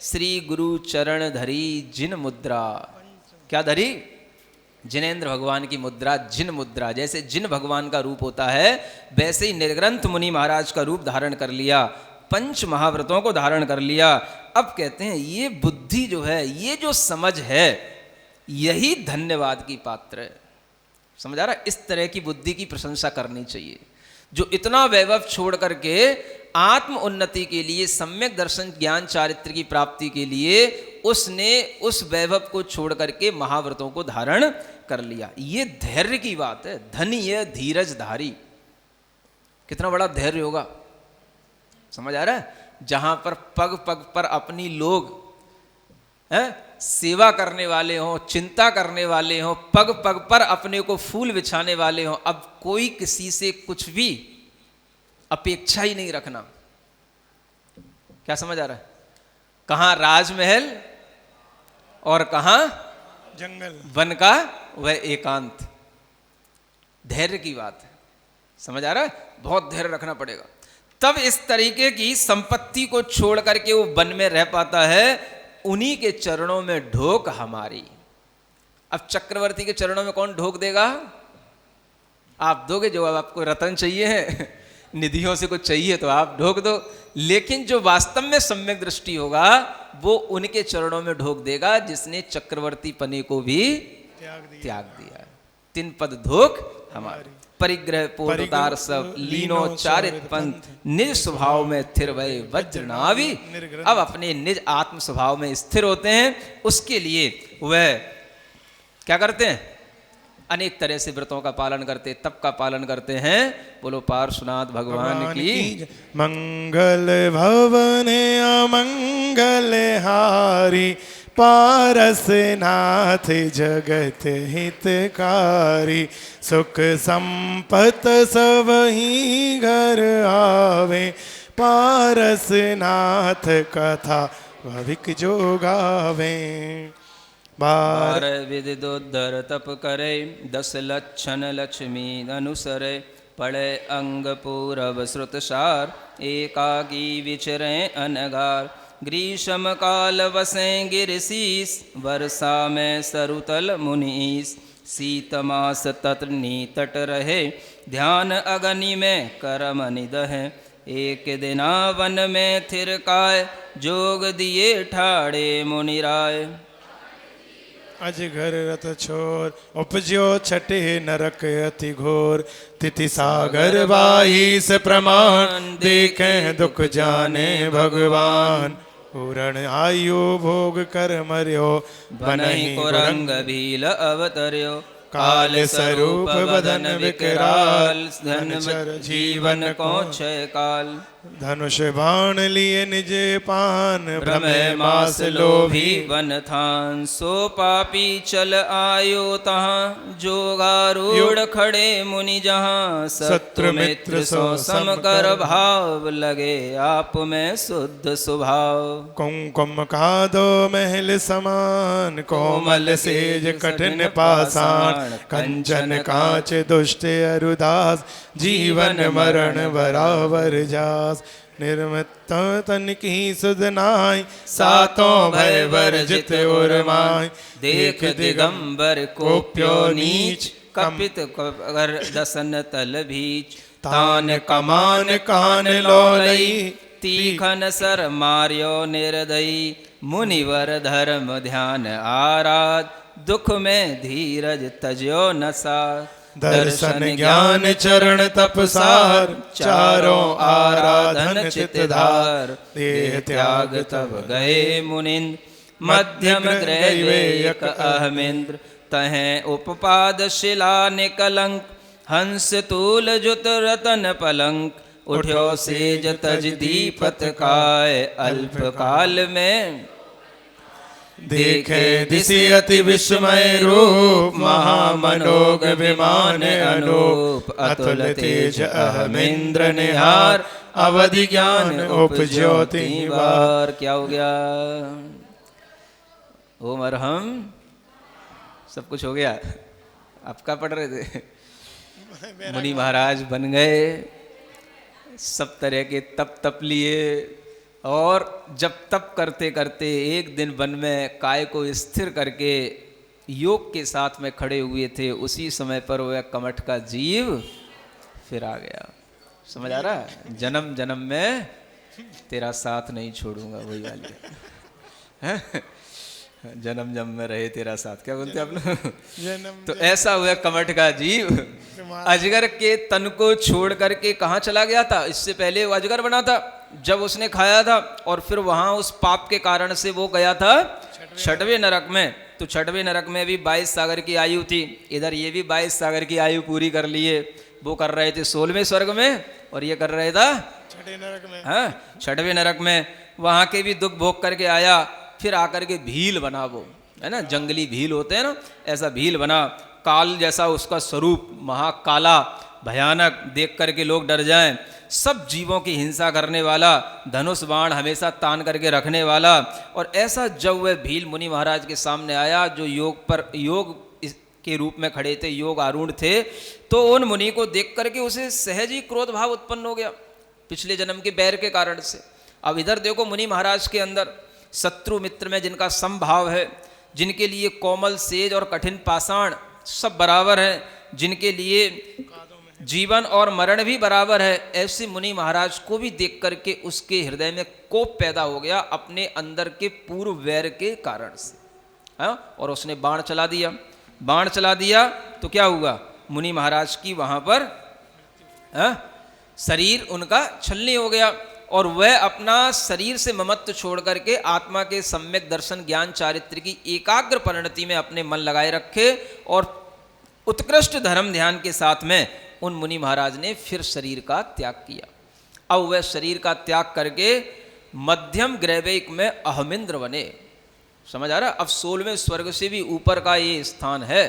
श्री गुरु चरण धरी जिन मुद्रा। क्या धरी? जिनेन्द्र भगवान की मुद्रा, जिन मुद्रा। जैसे जिन भगवान का रूप होता है वैसे ही निर्ग्रंथ मुनि महाराज का रूप धारण कर लिया, पंच महाव्रतों को धारण कर लिया। अब कहते हैं ये बुद्धि जो है, ये जो समझ है, यही धन्यवाद की पात्र है। समझ आ रहा है? इस तरह की बुद्धि की प्रशंसा करनी चाहिए, जो इतना वैभव छोड़ करके आत्म उन्नति के लिए, सम्यक दर्शन ज्ञान चारित्र की प्राप्ति के लिए उसने उस वैभव को छोड़ करके महाव्रतों को धारण कर लिया। ये धैर्य की बात है। धन्य धीरज धारी, कितना बड़ा धैर्य होगा। समझ आ रहा है? जहां पर पग पग पर अपनी लोग सेवा करने वाले हों, चिंता करने वाले हों, पग पग पर अपने को फूल बिछाने वाले हों, अब कोई किसी से कुछ भी अपेक्षा ही नहीं रखना। क्या समझ आ रहा है? कहां राजमहल और कहां जंगल, वन का वह एकांत। धैर्य की बात है। समझ आ रहा है? बहुत धैर्य रखना पड़ेगा, तब इस तरीके की संपत्ति को छोड़ करके वो वन में रह पाता है। उन्हीं के चरणों में ढोक हमारी। अब चक्रवर्ती के चरणों में कौन ढोक देगा? आप दोगे। जो अब आपको रतन चाहिए है, निधियों से कुछ चाहिए तो आप ढोक दो, लेकिन जो वास्तव में सम्यक दृष्टि होगा वो उनके चरणों में ढोक देगा जिसने चक्रवर्ती पने को भी त्याग दिया। तीन पद ढोक हमारी। परिग्रह पोतार सब लीनो चारित पंथ, निज स्वभाव में स्थिर भय वज्रनावी। अब अपने निज आत्म स्वभाव में स्थिर होते हैं, उसके लिए वह क्या करते हैं? अनेक तरह से व्रतों का पालन करते, तप का पालन करते हैं। बोलो पार्श्वनाथ भगवान की। मंगल भवन अमंगल हारी, पारसनाथ जगत हितकारी। सुख संपत सब ही घर आवे, पारसनाथ कथा भविक जो गावे। बार विधि दोधर तप करे, 10 लक्षण लक्ष्मी अनुसरे। पढ़े अंग पूरब श्रुत सार, एकाकी विचरे अनगार। ग्रीष्म काल वसें गिरशीस, वर्षा में सरुतल मुनीस। शीत मास तटनी तट रहे, ध्यान अग्नि में करम निदहे। एक दिना वन में थिरकाय, जोग दिए ठाड़े मुनिराय। अजगर रथ छोर, उपज्यो छठे नरक अति घोर। तिथि सागर बाईस प्रमाण, देखें दुख जाने भगवान। पूर्ण आयु भोग कर मर्यो, बनहि कुरंग भील अवतर्यो। काल स्वरूप बदन विकराल, धन जीवन को क्षय काल। धनुष बाण लिए निज पान, भ्रमय मास लोभी वन थान। सो पापी चल आयो तहाँ, जोगारूढ़ खड़े मुनि जहाँ। शत्रु मित्र सो सम कर भाव, लगे आप में शुद्ध स्वभाव। कुमकुम कादो महल समान, कोमल सेज कठिन पाषाण। कंचन कांच दुष्ट अरुदास, जीवन मरण बराबर जास। निर्मत तन की सुध नाय, सातों भय वर्जित उर्माय। देख दिगंबर कोप्यो नीच, कपित कर दसन तल भीच। तान कमान कान लोलई, तीखन सर मार्यो निर्दयी। मुनिवर धर्म ध्यान आराध, दुख में धीरज तज्यो नसा। दर्शन ज्ञान चरण तपसार, चारों आराधन चितधार। देह त्याग तब गए मुनिंद्र, मध्यम ग्रह अहमेंद्र। तहें उपपाद शिला निकलंक, हंस तूल जुत रतन पलंक। उठ्यो सेज तज दीपत काय, अल्प काल में देखे दिशि अति विस्मय रूप। महामनोग विमान अनूप, अतुल तेज अहमेंद्र निहार। अवधि ज्ञान उपज्योति वार। क्या हो गया? ओम अरहम सब कुछ हो गया। आप क्या पढ़ रहे थे? मुनि महाराज बन गए, सब तरह के तप लिए। और जब तप करते करते एक दिन वन में काय को स्थिर करके योग के साथ में खड़े हुए थे, उसी समय पर वह कमठ का जीव फिर आ गया। समझ आ रहा है? जन्म जन्म में तेरा साथ नहीं छोड़ूंगा, वही वाली है। जन्म जन्म में रहे तेरा साथ, क्या बोलते आप लोग? तो ऐसा हुआ कमठ का जीव अजगर के तन को छोड़ करके कहाँ चला गया था? इससे पहले वो अजगर बना था जब उसने खाया था, और फिर वहां उस पाप के कारण से वो गया था छठवें नरक में। तो छठवें नरक में भी 22 सागर की आयु थी, इधर ये भी 22 सागर की आयु पूरी कर लिए। वो कर रहे थे 16वें स्वर्ग में, और ये कर रहे था छठवें नरक में। हाँ, छठवें नरक में वहां के भी दुख भोग करके आया। फिर आकर के भील बना, वो है ना, जंगली भील होते हैं ना, ऐसा भील बना। काल जैसा उसका स्वरूप, महाकाला भयानक, देख करके लोग डर जाएं। सब जीवों की हिंसा करने वाला, धनुष बाण हमेशा तान करके रखने वाला। और ऐसा जब वह भील मुनि महाराज के सामने आया, जो योग के रूप में खड़े थे, योग आरूढ़ थे, तो उन मुनि को देख करके उसे सहज ही क्रोध भाव उत्पन्न हो गया, पिछले जन्म के बैर के कारण से। अब इधर देखो मुनि महाराज के अंदर शत्रु मित्र में जिनका समभाव है, जिनके लिए कोमल सेज और कठिन पाषाण सब बराबर है, जिनके लिए जीवन और मरण भी बराबर है, ऐसे मुनि महाराज को भी देख करके उसके हृदय में कोप पैदा हो गया अपने अंदर के पूर्व वैर के कारण से। हाँ, और उसने बाण चला दिया। बाण चला दिया तो क्या हुआ, मुनि महाराज की वहाँ पर शरीर उनका छलनी हो गया, और वह अपना शरीर से ममत्व छोड़ करके आत्मा के सम्यक दर्शन ज्ञान चारित्र की एकाग्र परिणति में अपने मन लगाए रखे, और उत्कृष्ट धर्म ध्यान के साथ में उन मुनि महाराज ने फिर शरीर का त्याग किया। अब वह शरीर का त्याग करके मध्यम ग्रैवेक में अहमिंद्र बने। समझ आ रहा? अब 16वें स्वर्ग से भी ऊपर का ये स्थान है।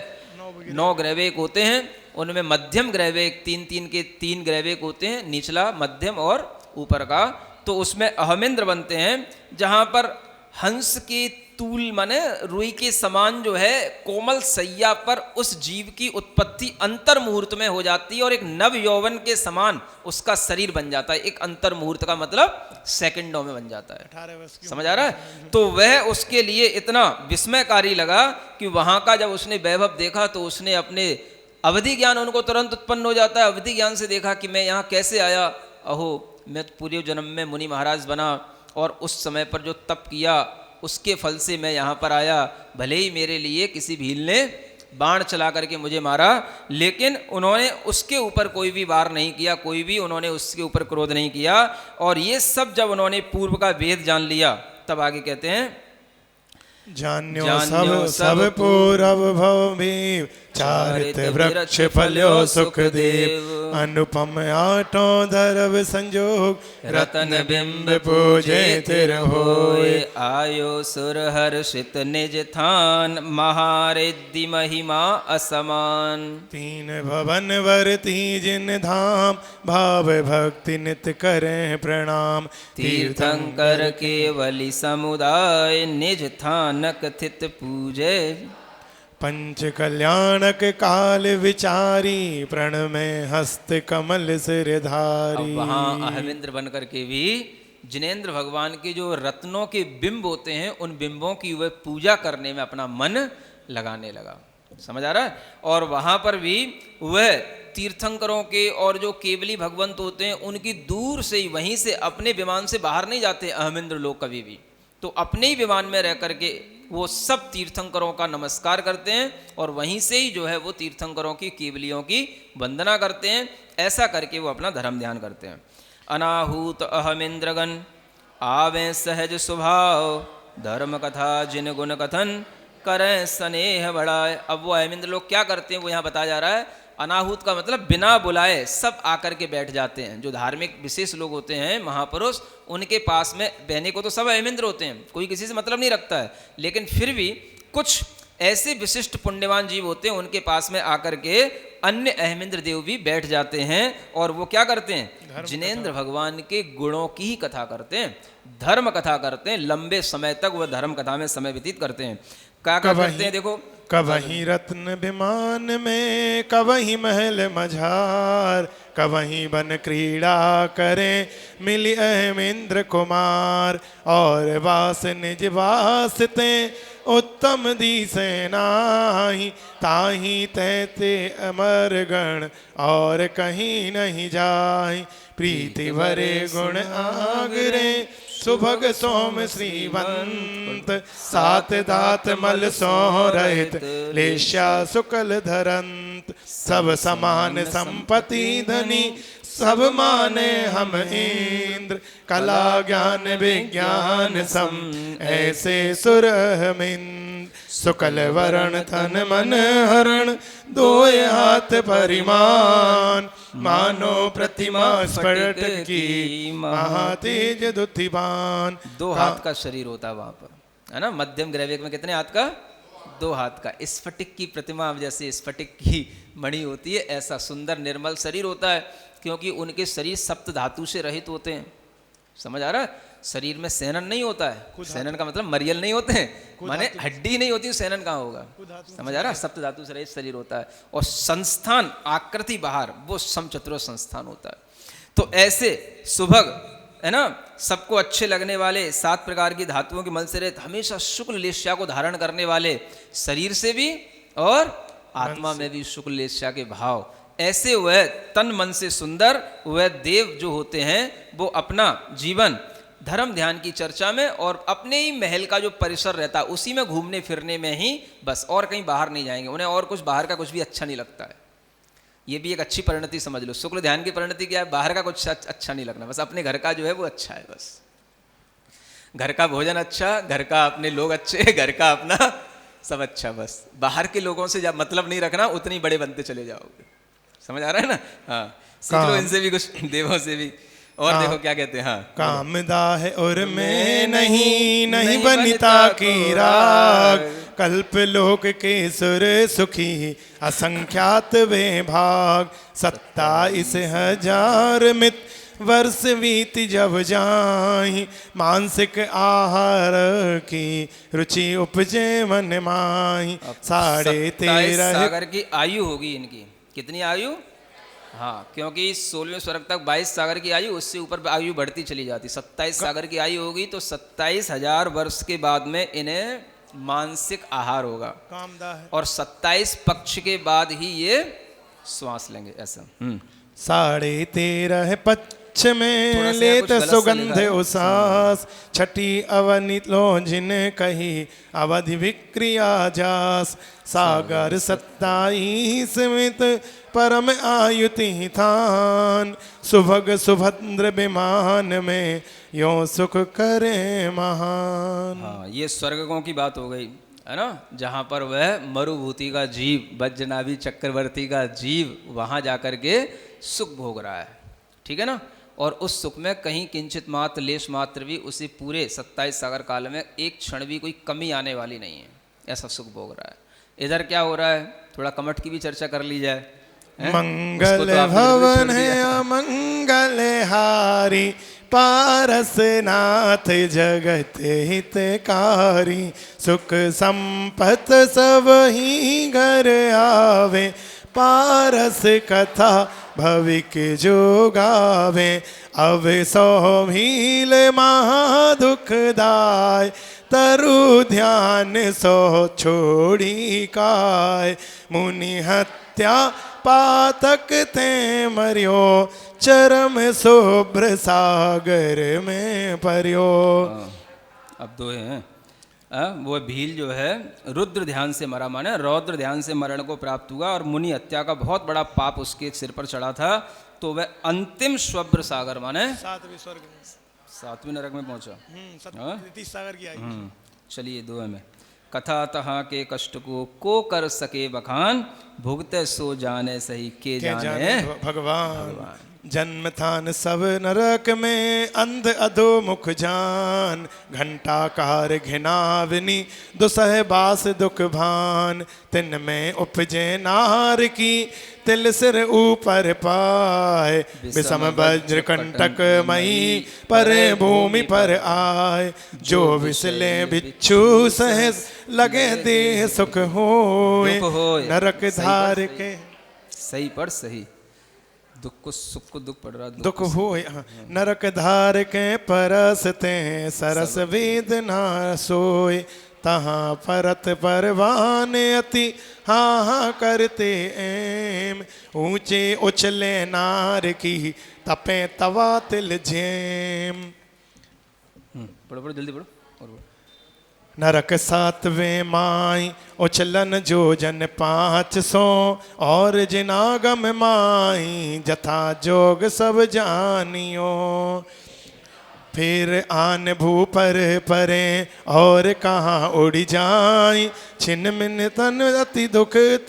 9 ग्रैवेक होते हैं, उनमें मध्यम ग्रैवेक 3 ग्रैवेक होते हैं, निचला मध्यम और ऊपर का। तो उसमें अहमिंद्र बनते हैं, जहाँ पर हंस के तूल माने रुई के समान जो है कोमल सैया पर उस जीव की उत्पत्ति अंतर मुहूर्त में हो जाती है, और एक नव यौवन के समान उसका शरीर बन जाता है। एक अंतर मुहूर्त का मतलब सेकंडों में बन जाता है। 18 वर्ष की समझ आ रहा है? तो वह उसके लिए इतना विस्मयकारी लगा कि वहां का जब उसने वैभव देखा तो उसने अपने अवधि ज्ञान उनको तुरंत उत्पन्न हो जाता है। अवधि ज्ञान से देखा कि मैं यहाँ कैसे आया, अहो मैं पूरे जन्म में मुनि महाराज बना, और उस समय पर जो तप किया उसके फल से मैं यहाँ पर आया। भले ही मेरे लिए किसी भील ने बाण चला करके मुझे मारा, लेकिन उन्होंने उसके ऊपर कोई भी वार नहीं किया, कोई भी उन्होंने उसके ऊपर क्रोध नहीं किया। और ये सब जब उन्होंने पूर्व का वेद जान लिया, तब आगे कहते हैं जान्यो सब पूरव भव में चारित वृक्ष फल्यो सुख देव, अनुपम आठों धरव संजोग, रतन बिंब पूजे तिर होय। आयो सुर हर्षित निज थान, महारिद्धि महिमा असमान। 3 भवन वर्ती जिन धाम, भाव भक्ति नित करें प्रणाम। तीर्थंकर केवली समुदाय, निज थान कथित पूजे। पंच कल्याणक काल विचारी, प्रण में हस्त कमल सिरधारी। वहाँ अहमिंद्र बन करके भी जिनेंद्र भगवान के जो रत्नों के बिंब होते हैं, उन बिंबों की वह पूजा करने में अपना मन लगाने लगा। समझ आ रहा है? और वहाँ पर भी वह तीर्थंकरों के और जो केवली भगवंत होते हैं, उनकी दूर से ही वहीं से अपने विमान से बाहर नहीं जाते अहमिंद्र लोग कभी भी। तो अपने ही विमान में रह करके वो सब तीर्थंकरों का नमस्कार करते हैं, और वहीं से ही जो है वो तीर्थंकरों की केवलियों की वंदना करते हैं। ऐसा करके वो अपना धर्म ध्यान करते हैं। अनाहूत अहमिंद्रगण आवें सहज स्वभाव, धर्म कथा जिन गुण कथन करें स्नेह बढ़ाए। अब वो अहमिंद्र लोग क्या करते हैं वो यहाँ बताया जा रहा है। अनाहूत का मतलब बिना बुलाए सब आकर के बैठ जाते हैं। जो धार्मिक विशेष लोग होते हैं, महापुरुष, उनके पास में बहने को तो सब अहमिंद्र होते हैं, कोई किसी से मतलब नहीं रखता है, लेकिन फिर भी कुछ ऐसे विशिष्ट पुण्यवान जीव होते हैं, उनके पास में आकर के अन्य अहमिंद्र देव भी बैठ जाते हैं। और वो क्या करते हैं? जिनेंद्र भगवान के गुणों की ही कथा करते हैं, धर्म कथा करते हैं। लंबे समय तक वह धर्म कथा में समय व्यतीत करते हैं। क्या करते हैं? देखो, कवहीं रत्न विमान में, कवहीं महल मझार, कवहीं बन क्रीड़ा करें मिली अहमिंद्र कुमार। और वास निज वासते उत्तम दिसे नाही, ताही तैते अमर गण और कहीं नहीं जाय। प्रीति भरे गुण आगरे सुभग सोम श्रीवंत, सात दात मल सो रहित लेश्या सुकल धरंत। सब समान संपत्ति धनी सब माने हम इंद्र, कला ज्ञान विज्ञान सम ऐसे सुर अहमिंद्र। सुकल वरण थन मन हरण दोए हाथ परिमान, मानो प्रतिमा स्फटिक की महातेज दुतिबान। 2 हाथ का शरीर होता है वहां पर, है ना। मध्यम ग्रैविक में कितने हाथ का? 2 हाथ का। स्फटिक की प्रतिमा, जैसे स्फटिक की मणि होती है, ऐसा सुंदर निर्मल शरीर होता है, क्योंकि उनके शरीर सप्त धातु से रहित होते हैं। समझ आ रहा है? शरीर में सेनन नहीं होता है। सेनन का मतलब मरियल नहीं होते हैं, माने हड्डी नहीं होती, सेनन कहाँ होगा? समझ आ रहा है? सप्त धातु से रहित शरीर होता है। और संस्थान आकृति बाहर वो समचतुर संस्थान होता है। तो ऐसे सुभग है ना, सबको अच्छे लगने वाले, 7 प्रकार की धातुओं के मल से रहित, हमेशा शुक्ल लेस्या को धारण करने वाले, शरीर से भी और आत्मा में भी शुक्ल लेस्या के भाव, ऐसे वह तन मन से सुंदर वह देव जो होते हैं वो अपना जीवन धर्म ध्यान की चर्चा में और अपने ही महल का जो परिसर रहता है उसी में घूमने फिरने में ही बस, और कहीं बाहर नहीं जाएंगे। उन्हें और कुछ बाहर का कुछ भी अच्छा नहीं लगता है। ये भी एक अच्छी परिणति समझ लो। शुक्ल ध्यान की परिणति क्या है? बाहर का कुछ अच्छा नहीं लगना, बस अपने घर का जो है वो अच्छा है। बस घर का भोजन अच्छा, घर का अपने लोग अच्छे, घर का अपना सब अच्छा। बस बाहर के लोगों से जब मतलब नहीं रखना, उतनी बड़े बनते चले जाओगे। समझ आ रहा है ना? हाँ, सीख लो इनसे भी कुछ, देवों से भी। और देखो क्या कहते हैं। हाँ, कामदा है और मैं नहीं बनिता की राग, कल्प लोक के सुर सुखी असंख्यात वे भाग, 27,000 मित वर्ष बीत जब जाहि, मानसिक आहार की रुचि उपजे मन माही। 13.5 सागर की आयु होगी इनकी। कितनी आयु? हाँ, क्योंकि 16वें स्वर्ग तक 22 सागर की आयु, उससे ऊपर आयु बढ़ती चली जाती। 27 सागर की आयु होगी तो 27,000 वर्ष के बाद में इन्हें मानसिक आहार होगा, कामदा है, और 27 पक्ष के बाद ही ये श्वास लेंगे। ऐसा 13.5 पक्ष में लेत सुगंध उसास, छठी अवनित लो जिन कही अवधि विक्रिया जास। सागर 27 मित परम आयुति थान, सुभग सुभद्र विमान में यो सुख करे महान। हाँ, ये स्वर्गों की बात हो गई है ना, जहाँ पर वह मरुभूति का जीव, वज्रनाभि चक्रवर्ती का जीव वहाँ जाकर के सुख भोग रहा है। ठीक है ना? और उस सुख में कहीं किंचित मात्र लेश मात्र भी उसे पूरे 27 सागर काल में एक क्षण भी कोई कमी आने वाली नहीं है। ऐसा सुख भोग रहा है। इधर क्या हो रहा है? थोड़ा कमठ की भी चर्चा कर ली जाए। मंगल भवन है अमंगल हारी, पारस नाथ जगत हितकारी। सुख संपत सब ही घर आवे, पारस कथा भविक जो गावे। अब सो भील महा दुखदाय, तरु ध्यान सो छोड़ी काय। मुनि हत्या पातक ते मरियो, चरम शुभ्र सागर में परियो। अब दो हैं। वो भील जो है रुद्र ध्यान से मरा, माने रौद्र ध्यान से मरण को प्राप्त हुआ, और मुनि हत्या का बहुत बड़ा पाप उसके सिर पर चढ़ा था, तो वह अंतिम शुभ्र सागर माने 7वें स्वर्ग में, 7वें नरक में पहुंचा। 30 सागर की आयु। चलिए 2 में। कथा तहाँ के कष्ट को कर सके बखान, भुगते सो जाने सही के जाने भगवान। जन्म थान सब नरक में, अंध अधो मुख जान। घंटाकार घिनाविनी दुसह बास दुख भान। तिन में उपजे नार की तिल सिर ऊपर पाए। विषम वज्र कंटक मई पर भूमि पर आए। जो विसले बिच्छू सहस लगे देह सुख होए। नरक धार के सही पर सही, दुख को सुख को दुख पड़ रहा, दुख हो। नरक धार के परसते सरस वेदना सोए। तहाँ परत परवान अति हाँ हाँ करते एम। ऊंचे उछले नार की तपे तवा तिल जेम। पढ़ो पढ़ो जल्दी पढ़ो और पढ़ो। नरक 7वें माई उछलन जो जन 500, और जिनागम माई जथा जोग सब जानियो। फिर आन भू पर परे और कहाँ उड़ जाई। छिन मिन तन अति दुखत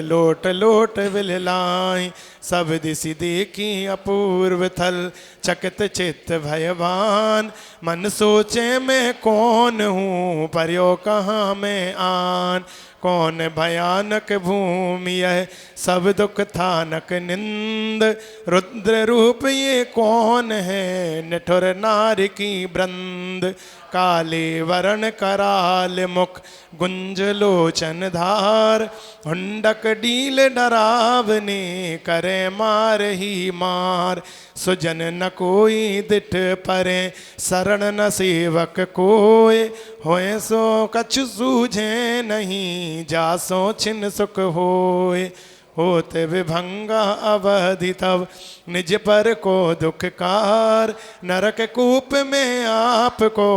लोट लोट विललाई। सब दिशि देखी अपूर्व थल चकित चित्त भयवान। मन सोचे मैं कौन हूँ पर्यो कहाँ मैं आन। कौन भयानक भूमि यह सब दुख थानक निंद। रुद्र रूप ये कौन है निठुर नार की वृंद। काले वरण कराल मुख गुंज लोचन धार। हुंडक डील डरावने करे मार ही मार। सुजन न कोई दिठ परे शरण न सेवक कोय। होए सो कछु सूझे नहीं जासो छिन सुख होय। होते विभंगा अवधि तब निज पर को दुखकार। नरक कूप में आपको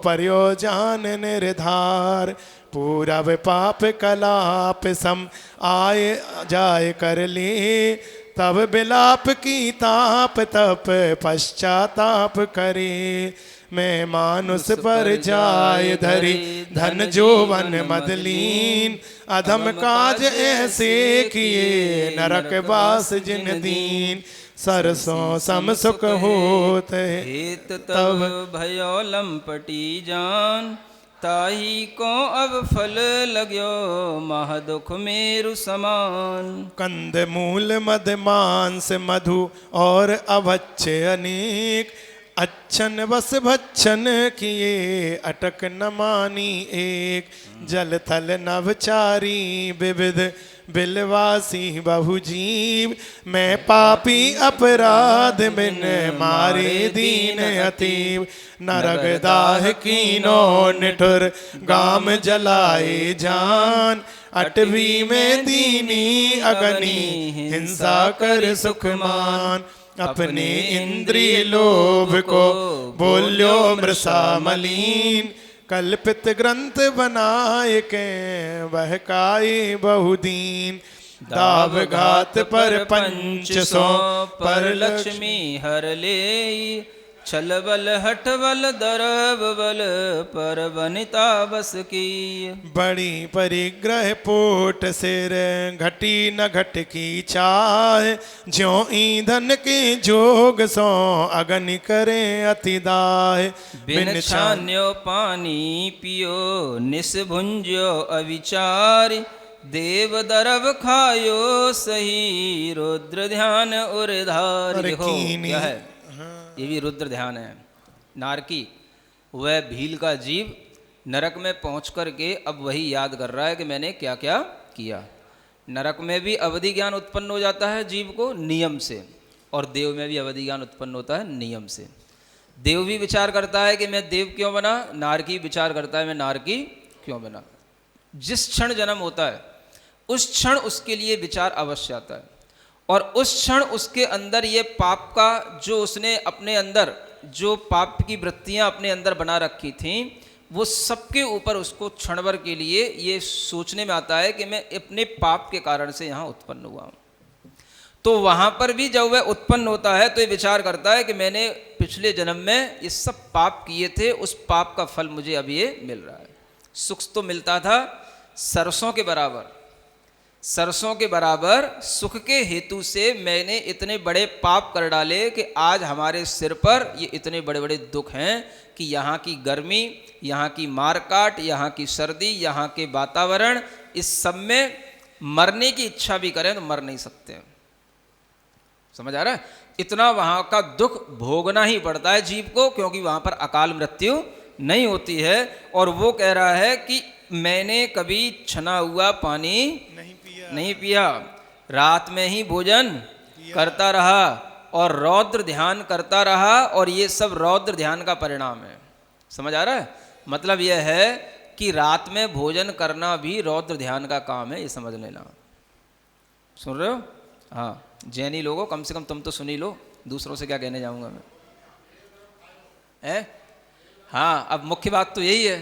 प्रयोजन निर्धार। पूरब पाप कलाप सम आए जाए कर ले। तब बिलाप की ताप तप पश्चाताप करे। मैं मानुष पर जाय धरी धन जोवन मदलीन। अधम काज ऐसे किए नरक बास जिन दीन। सरसों सम सुख होत हेत तब भयो लंपटी जान। ताही को अब फल लाग्यो मह दुख मेरु समान। कंद मूल मद मांस मधु और अभच्य अनेक। अच्छन बस भच्छन किए अटक न मानी एक। जल थल नभचारी विविध बिलवासी बहु जीव। मैं पापी अपराध बिन मारे दीन अतीव। नरक दाह कीनो निठुर गाम जलाए जान। अटवी में दीनी अगनी हिंसा कर सुख मान। अपने इंद्रिय लोभ को बोल्यो मृषा मलीन। कल्पित ग्रंथ बनाए के बहकाए बहुदीन। दाव घात पर 500 पर लक्ष्मी हर ले। छल बल हठ बल दरब बल पर वनिता बस की। बड़ी परिग्रह पोट सिर घटी न घट की चाह। ज्यों ईंधन के जोग सो अग्नि करे अतिदाह। बिन छान्यो पानी पियो निस भुंज्यो अविचार। देव दरब खायो सही रुद्र ध्यान उर्धार। देखो क्या है, ये भी रुद्र ध्यान है। नारकी वह भील का जीव नरक में पहुंच कर के अब वही याद कर रहा है कि मैंने क्या क्या किया। नरक में भी अवधि ज्ञान उत्पन्न हो जाता है जीव को नियम से, और देव में भी अवधि ज्ञान उत्पन्न होता है नियम से। देव भी विचार करता है कि मैं देव क्यों बना, नारकी विचार करता है मैं नारकी क्यों बना। जिस क्षण जन्म होता है उस क्षण उसके लिए विचार अवश्य आता है, और उस क्षण उसके अंदर ये पाप का जो उसने अपने अंदर जो पाप की वृत्तियां अपने अंदर बना रखी थीं वो सबके ऊपर उसको क्षण भर के लिए ये सोचने में आता है कि मैं अपने पाप के कारण से यहाँ उत्पन्न हुआ हूँ। तो वहाँ पर भी जब वह उत्पन्न होता है तो ये विचार करता है कि मैंने पिछले जन्म में ये सब पाप किए थे, उस पाप का फल मुझे अब ये मिल रहा है। सुख तो मिलता था सरसों के बराबर, सरसों के बराबर सुख के हेतु से मैंने इतने बड़े पाप कर डाले कि आज हमारे सिर पर ये इतने बड़े बड़े दुख हैं कि यहाँ की गर्मी, यहाँ की मारकाट, यहाँ की सर्दी, यहाँ के वातावरण, इस सब में मरने की इच्छा भी करें तो मर नहीं सकते हैं। समझ आ रहा है? इतना वहाँ का दुख भोगना ही पड़ता है जीव को, क्योंकि वहाँ पर अकाल मृत्यु नहीं होती है। और वो कह रहा है कि मैंने कभी छना हुआ पानी नहीं पिया, रात में ही भोजन करता रहा और रौद्र ध्यान करता रहा, और ये सब रौद्र ध्यान का परिणाम है। समझ आ रहा है? मतलब यह है कि रात में भोजन करना भी रौद्र ध्यान का काम है, ये समझ लेना। सुन रहे हो? हाँ, जैनी लोगों, कम से कम तुम तो सुन ही लो, दूसरों से क्या कहने जाऊंगा मैं। हाँ, अब मुख्य बात तो यही है,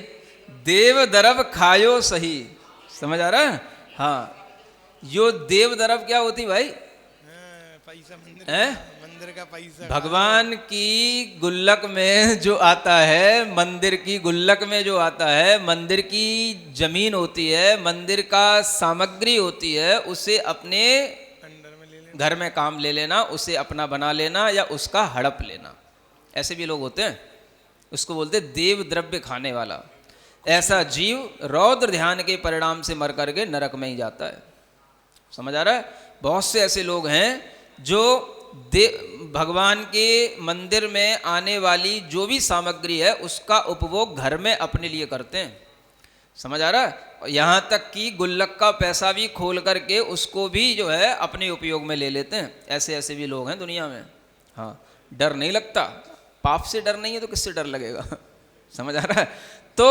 देव दरब खायो सही। समझ आ रहा है? हाँ, यो देव दरब क्या होती भाई? पैसा, मंदिर का पैसा, भगवान की गुल्लक में जो आता है, मंदिर की गुल्लक में जो आता है, मंदिर की जमीन होती है, मंदिर का सामग्री होती है, उसे अपने घर में काम ले लेना, उसे अपना बना लेना या उसका हड़प लेना। ऐसे भी लोग होते हैं, उसको बोलते देव द्रव्य खाने वाला। ऐसा जीव रौद्र ध्यान के परिणाम से मर करके नरक में ही जाता है। समझ आ रहा है? बहुत से ऐसे लोग हैं जो भगवान के मंदिर में आने वाली जो भी सामग्री है उसका उपभोग घर में अपने लिए करते हैं। समझ आ रहा है? यहाँ तक कि गुल्लक का पैसा भी खोल करके उसको भी जो है अपने उपयोग में ले लेते हैं। ऐसे ऐसे भी लोग हैं दुनिया में। हाँ, डर नहीं लगता, पाप से डर नहीं है तो किससे डर लगेगा? समझ आ रहा है? तो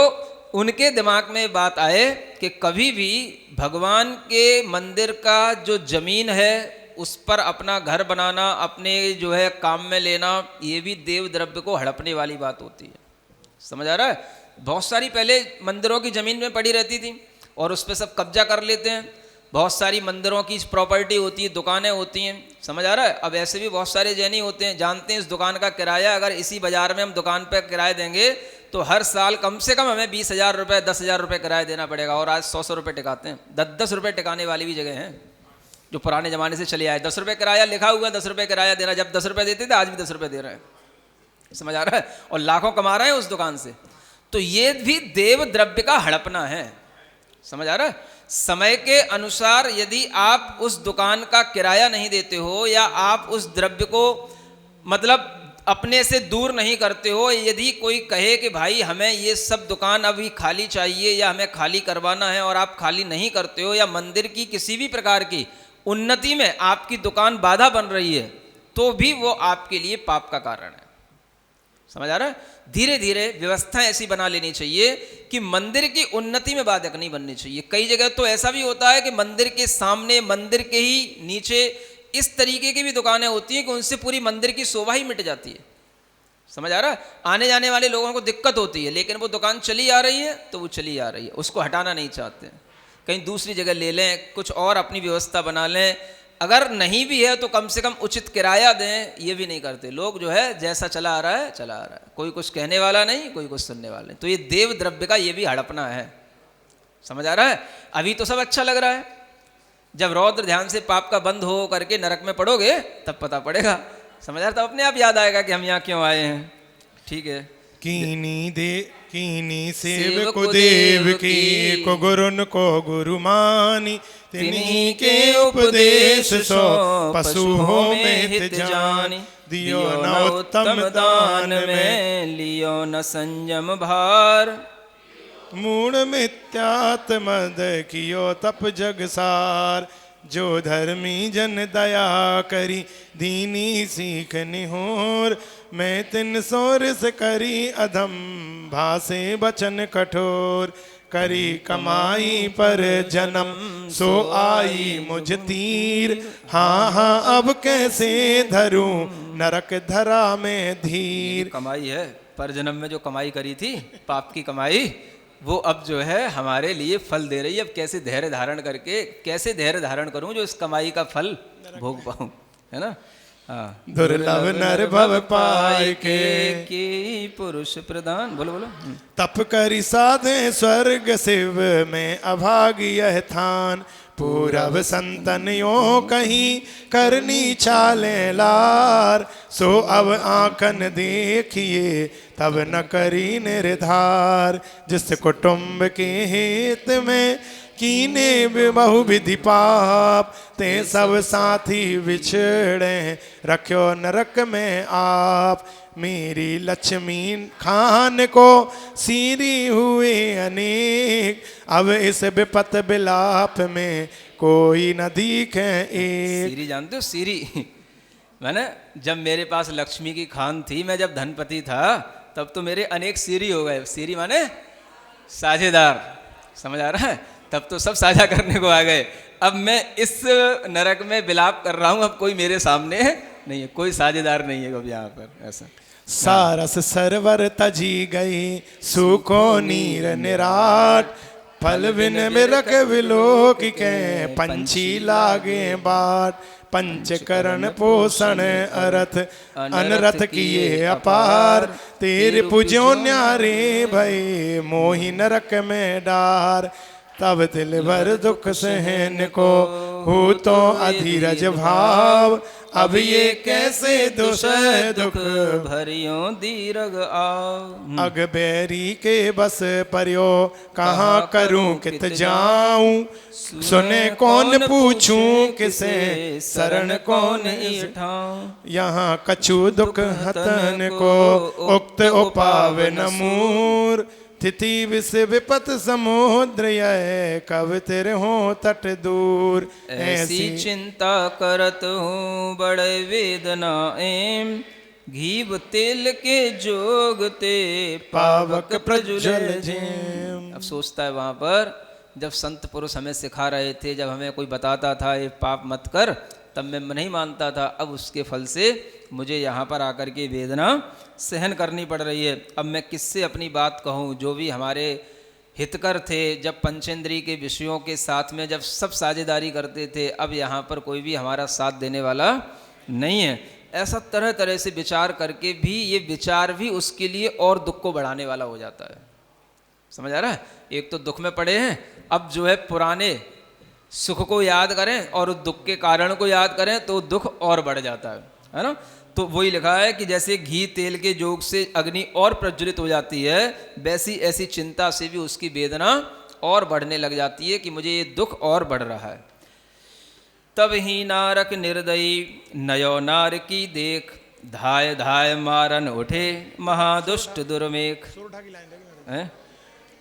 उनके दिमाग में बात आए कि कभी भी भगवान के मंदिर का जो जमीन है उस पर अपना घर बनाना, अपने जो है काम में लेना, ये भी देव द्रव्य को हड़पने वाली बात होती है। समझ आ रहा है? बहुत सारी पहले मंदिरों की ज़मीन में पड़ी रहती थी और उस पर सब कब्जा कर लेते हैं। बहुत सारी मंदिरों की प्रॉपर्टी होती है, दुकानें होती हैं। समझ आ रहा है? अब ऐसे भी बहुत सारे जैनी होते हैं, जानते हैं इस दुकान का किराया अगर इसी बाज़ार में हम दुकान पर किराया देंगे तो हर साल कम से कम हमें 20,000 रुपये 10,000 रुपये किराया देना पड़ेगा। और आज 100 रुपये टिकाते हैं। 10 रुपये टिकाने वाली भी जगह हैं जो पुराने ज़माने से चले आए। 10 रुपये किराया लिखा हुआ है, 10 रुपये किराया देना। जब 10 रुपये देते थे आज भी 10 रुपये दे रहे हैं। समझ आ रहा है? और लाखों कमा रहे हैं उस दुकान से। तो ये भी देव द्रव्य का हड़पना है। समझ आ रहा है? समय के अनुसार यदि आप उस दुकान का किराया नहीं देते हो या आप उस द्रव्य को मतलब अपने से दूर नहीं करते हो, यदि कोई कहे कि भाई हमें ये सब दुकान अभी खाली चाहिए या हमें खाली करवाना है और आप खाली नहीं करते हो, या मंदिर की किसी भी प्रकार की उन्नति में आपकी दुकान बाधा बन रही है, तो भी वो आपके लिए पाप का कारण है। समझ आ रहा है? धीरे धीरे व्यवस्था ऐसी बना लेनी चाहिए कि मंदिर की उन्नति में बाधक नहीं बननी चाहिए। कई जगह तो ऐसा भी होता है कि मंदिर के सामने, मंदिर के ही नीचे इस तरीके की भी दुकानें होती हैं कि उनसे पूरी मंदिर की शोभा ही मिट जाती है। समझ आ रहा है? आने जाने वाले लोगों को दिक्कत होती है, लेकिन वो दुकान चली आ रही है तो वो चली आ रही है, उसको हटाना नहीं चाहते। कहीं दूसरी जगह ले लें, कुछ और अपनी व्यवस्था बना लें। अगर नहीं भी है तो कम से कम उचित किराया दें, ये भी नहीं करते लोग। जो है जैसा चला आ रहा है चला आ रहा है, कोई कुछ कहने वाला नहीं, कोई कुछ सुनने वाला नहीं। तो ये देव द्रव्य का ये भी हड़पना है। समझ आ रहा है? अभी तो सब अच्छा लग रहा है, जब रौद्र ध्यान से पाप का बंद हो करके नरक में पड़ोगे तब पता पड़ेगा। समझ आ रहा? तब अपने आप याद आएगा कि हम यहाँ क्यों आए हैं। ठीक है? कीनी सेव को देव की, को गुरुन को गुरु मानी, तिन्हीं के उपदेश सो पशु हो में हित जानी, दियो न उत्तम दान में लियो न संयम भार, मूढ़ मिथ्यात्मद कियो तप जगसार, जो धर्मी जन दया करी दीनी सीख निहोर, मैं तिन सोरस करी अधम भासे बचन कठोर, करी कमाई पर जन्म सो आई मुझ तीर, हाँ हाँ अब कैसे धरूं नरक धरा में धीर। कमाई है पर जन्म में जो कमाई करी थी पाप की कमाई, वो अब जो है हमारे लिए फल दे रही है। अब कैसे धैर्य धारण करके, कैसे धैर्य धारण करूं जो इस कमाई का फल भोग पाऊं, है ना? हाँ, दुर्लभ नर भव पाए के पुरुष प्रदान। बोलो बोलो। तप करी साधे स्वर्ग शिव में अभाग यह थान, पूरब संतन यो कहीं करनी चाले लार, सो अब आंखन देखिए तब न करी निर्धार, जिस कुटुंब के हित में कीने बहुविधि पाप, ते सब साथी बिछड़े रख्यो नरक में आप, मेरी लक्ष्मी खान को सीरी हुए अनेक, अब इस विपत बिलाप में कोई न दिखे एक। सीरी जानते हो? सीरी मैंने, जब मेरे पास लक्ष्मी की खान थी, मैं जब धनपति था, तब तो मेरे अनेक सीरी हो गए। सीरी माने साझेदार। समझ आ रहा है? तब तो सब साझा करने को आ गए। अब मैं इस नरक में विलाप कर रहा हूं, अब कोई मेरे सामने नहीं है, कोई साझेदार नहीं है अब यहाँ पर। ऐसा सारस सरवर तजी गई सुको नीर निराट, फल बिन बिरक विलोक के पंछी लागे बाट, पंचकरण पोषण अरथ अनरथ किए अपार, तेरे पूज्यो न्यारे भई मोहि नरक में डार, तब दिल भर दुख सहन को हो तो अधीरज भाव, अब ये कैसे दुसह दुख भरियों दीरग आओ। अग बैरी के बस परियो कहाँ करूं कित जाऊं, सुने कौन पूछूं किसे शरण कौन ईठाऊं। यहाँ कछु दुख हतन को उक्त उपाव नमूर, तिथि विष विपत समुद्र यह कब तिर हो तट दूर। ऐसी चिंता करत हूँ बड़े वेदना एम, घीब तेल के जोगते पावक प्रज्वल जेम। अब सोचता है वहाँ पर जब संत पुरुष हमें सिखा रहे थे, जब हमें कोई बताता था ये पाप मत कर, तब मैं नहीं मानता था। अब उसके फल से मुझे यहाँ पर आकर के वेदना सहन करनी पड़ रही है। अब मैं किससे अपनी बात कहूँ। जो भी हमारे हितकर थे, जब पंचेंद्रिय के विषयों के साथ में जब सब साझेदारी करते थे, अब यहाँ पर कोई भी हमारा साथ देने वाला नहीं है। ऐसा तरह तरह से विचार करके भी ये विचार भी उसके लिए और दुख को बढ़ाने वाला हो जाता है। समझ आ रहा है। एक तो दुख में पड़े हैं, अब जो है पुराने सुख को याद करें और उस दुख के कारण को याद करें तो दुख और बढ़ जाता है ना। तो वही लिखा है कि जैसे घी तेल के जोग से अग्नि और प्रज्वलित हो जाती है, वैसी ऐसी चिंता से भी उसकी वेदना और बढ़ने लग जाती है कि मुझे ये दुख और बढ़ रहा है। तब ही नारक निर्दयी नयो नार की देख, धाय धाय मारन उठे महादुष्ट दुर्मेख।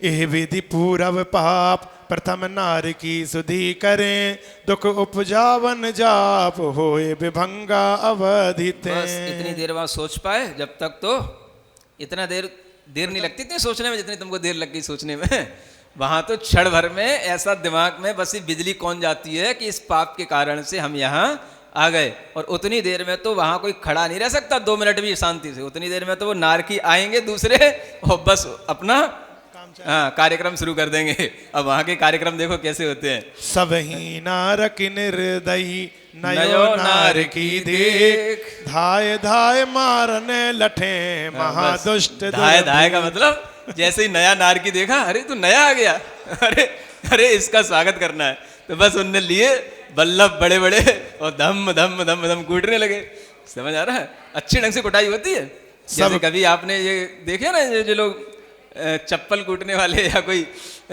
एह विधि पूरव पाप प्रथम नार की सुधि करें, दुख उपजावन जाप होए विभंगा अवधित। बस इतनी देर बाद सोच पाए, जब तक तो इतना देर नहीं लगती थी सोचने में जितनी तुमको देर लग गई सोचने में। वहां तो क्षण भर में ऐसा दिमाग में बस बिजली कौन जाती है कि इस पाप के कारण से हम यहाँ आ गए। और उतनी देर में तो वहां कोई खड़ा नहीं रह सकता 2 मिनट भी शांति से। उतनी देर में तो वो नारकी आएंगे दूसरे और बस अपना कार्यक्रम शुरू कर देंगे। अब वहां के कार्यक्रम देखो कैसे होते हैं। सब ही नारक निर्दयी नयो नार की देख, धाय धाय मारने लठे महादुष्ट। धाय धाय का मतलब जैसे ही नया नार की देखा, अरे तू नया आ गया, अरे इसका स्वागत करना है। तो बस उनने लिए बल्लभ बड़े बड़े और धम धम धम धम कूटने लगे। समझ आ रहा है। अच्छी ढंग से कुटाई होती है। जैसे कभी आपने ये देखे ना, जो लोग चप्पल कूटने वाले या कोई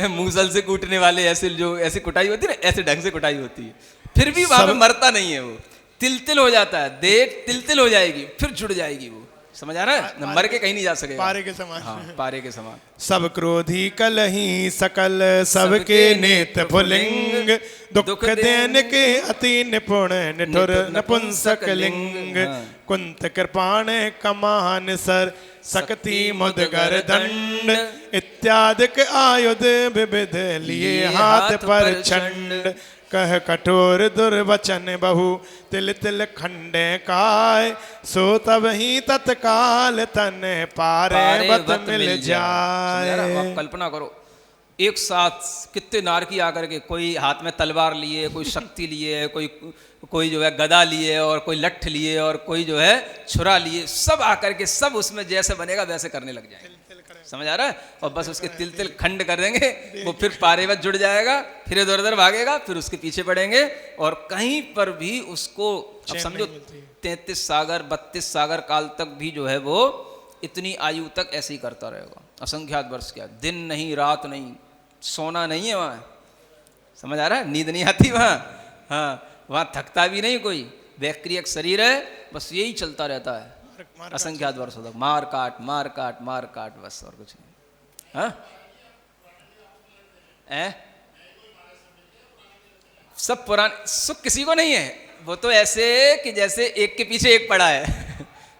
मूसल से कूटने वाले, ऐसे जो ऐसी कुटाई होती है ना, ऐसे ढंग से कुटाई होती है। फिर भी वहां पे मरता नहीं है वो, तिल हो जाता है। देख तिल हो जाएगी, फिर जुड़ जाएगी वो। समझ आ रहा है। मर के कहीं नहीं जा सकेगा। पारे के समान। हाँ, पारे के समान। सब क्रोधी कलही सकल सबके नेत फुलिंग, दुख देन के अति निपुण निठुर नपुंसक लिंग। कुंत कृपाण कमान सर शक्ति मुदगर दंड, इत्यादिक आयुध विविध लिए हाथ पर छंड। कह कठोर दुर्वचन बहु तिल तिल खंडे काय, सो तब ही तत्काल तन पारे बत मिल जाए। आप कल्पना करो, एक साथ कितने नारकी आकर के, कोई हाथ में तलवार लिए, कोई शक्ति लिए, कोई जो है गदा लिए, और कोई लठ लिए, और कोई जो है छुरा लिए, सब आकर के सब उसमें जैसे बनेगा वैसे करने लग जाएंगे। समझ आ रहा है। और बस उसके तिल तिल खंड कर देंगे, वो फिर पारेवत जुड़ जाएगा, फिर इधर उधर भागेगा, फिर उसके पीछे पड़ेंगे, और कहीं पर भी उसको अब समझो 33 सागर 32 सागर काल तक भी जो है वो इतनी आयु तक ऐसे ही करता रहेगा। असंख्यात वर्ष क्या, दिन नहीं रात नहीं, सोना नहीं है वहाँ। समझ आ रहा है। नींद नहीं आती वहाँ। हाँ, वहाँ थकता भी नहीं कोई, वैक्रियक शरीर है, बस यही चलता रहता है असंख्यात वर्षों तक। मार काट मार काट मार काट, बस और कुछ नहीं। हाँ, सब पुराने सुख किसी को नहीं है। वो तो ऐसे कि जैसे एक के पीछे एक पड़ा है।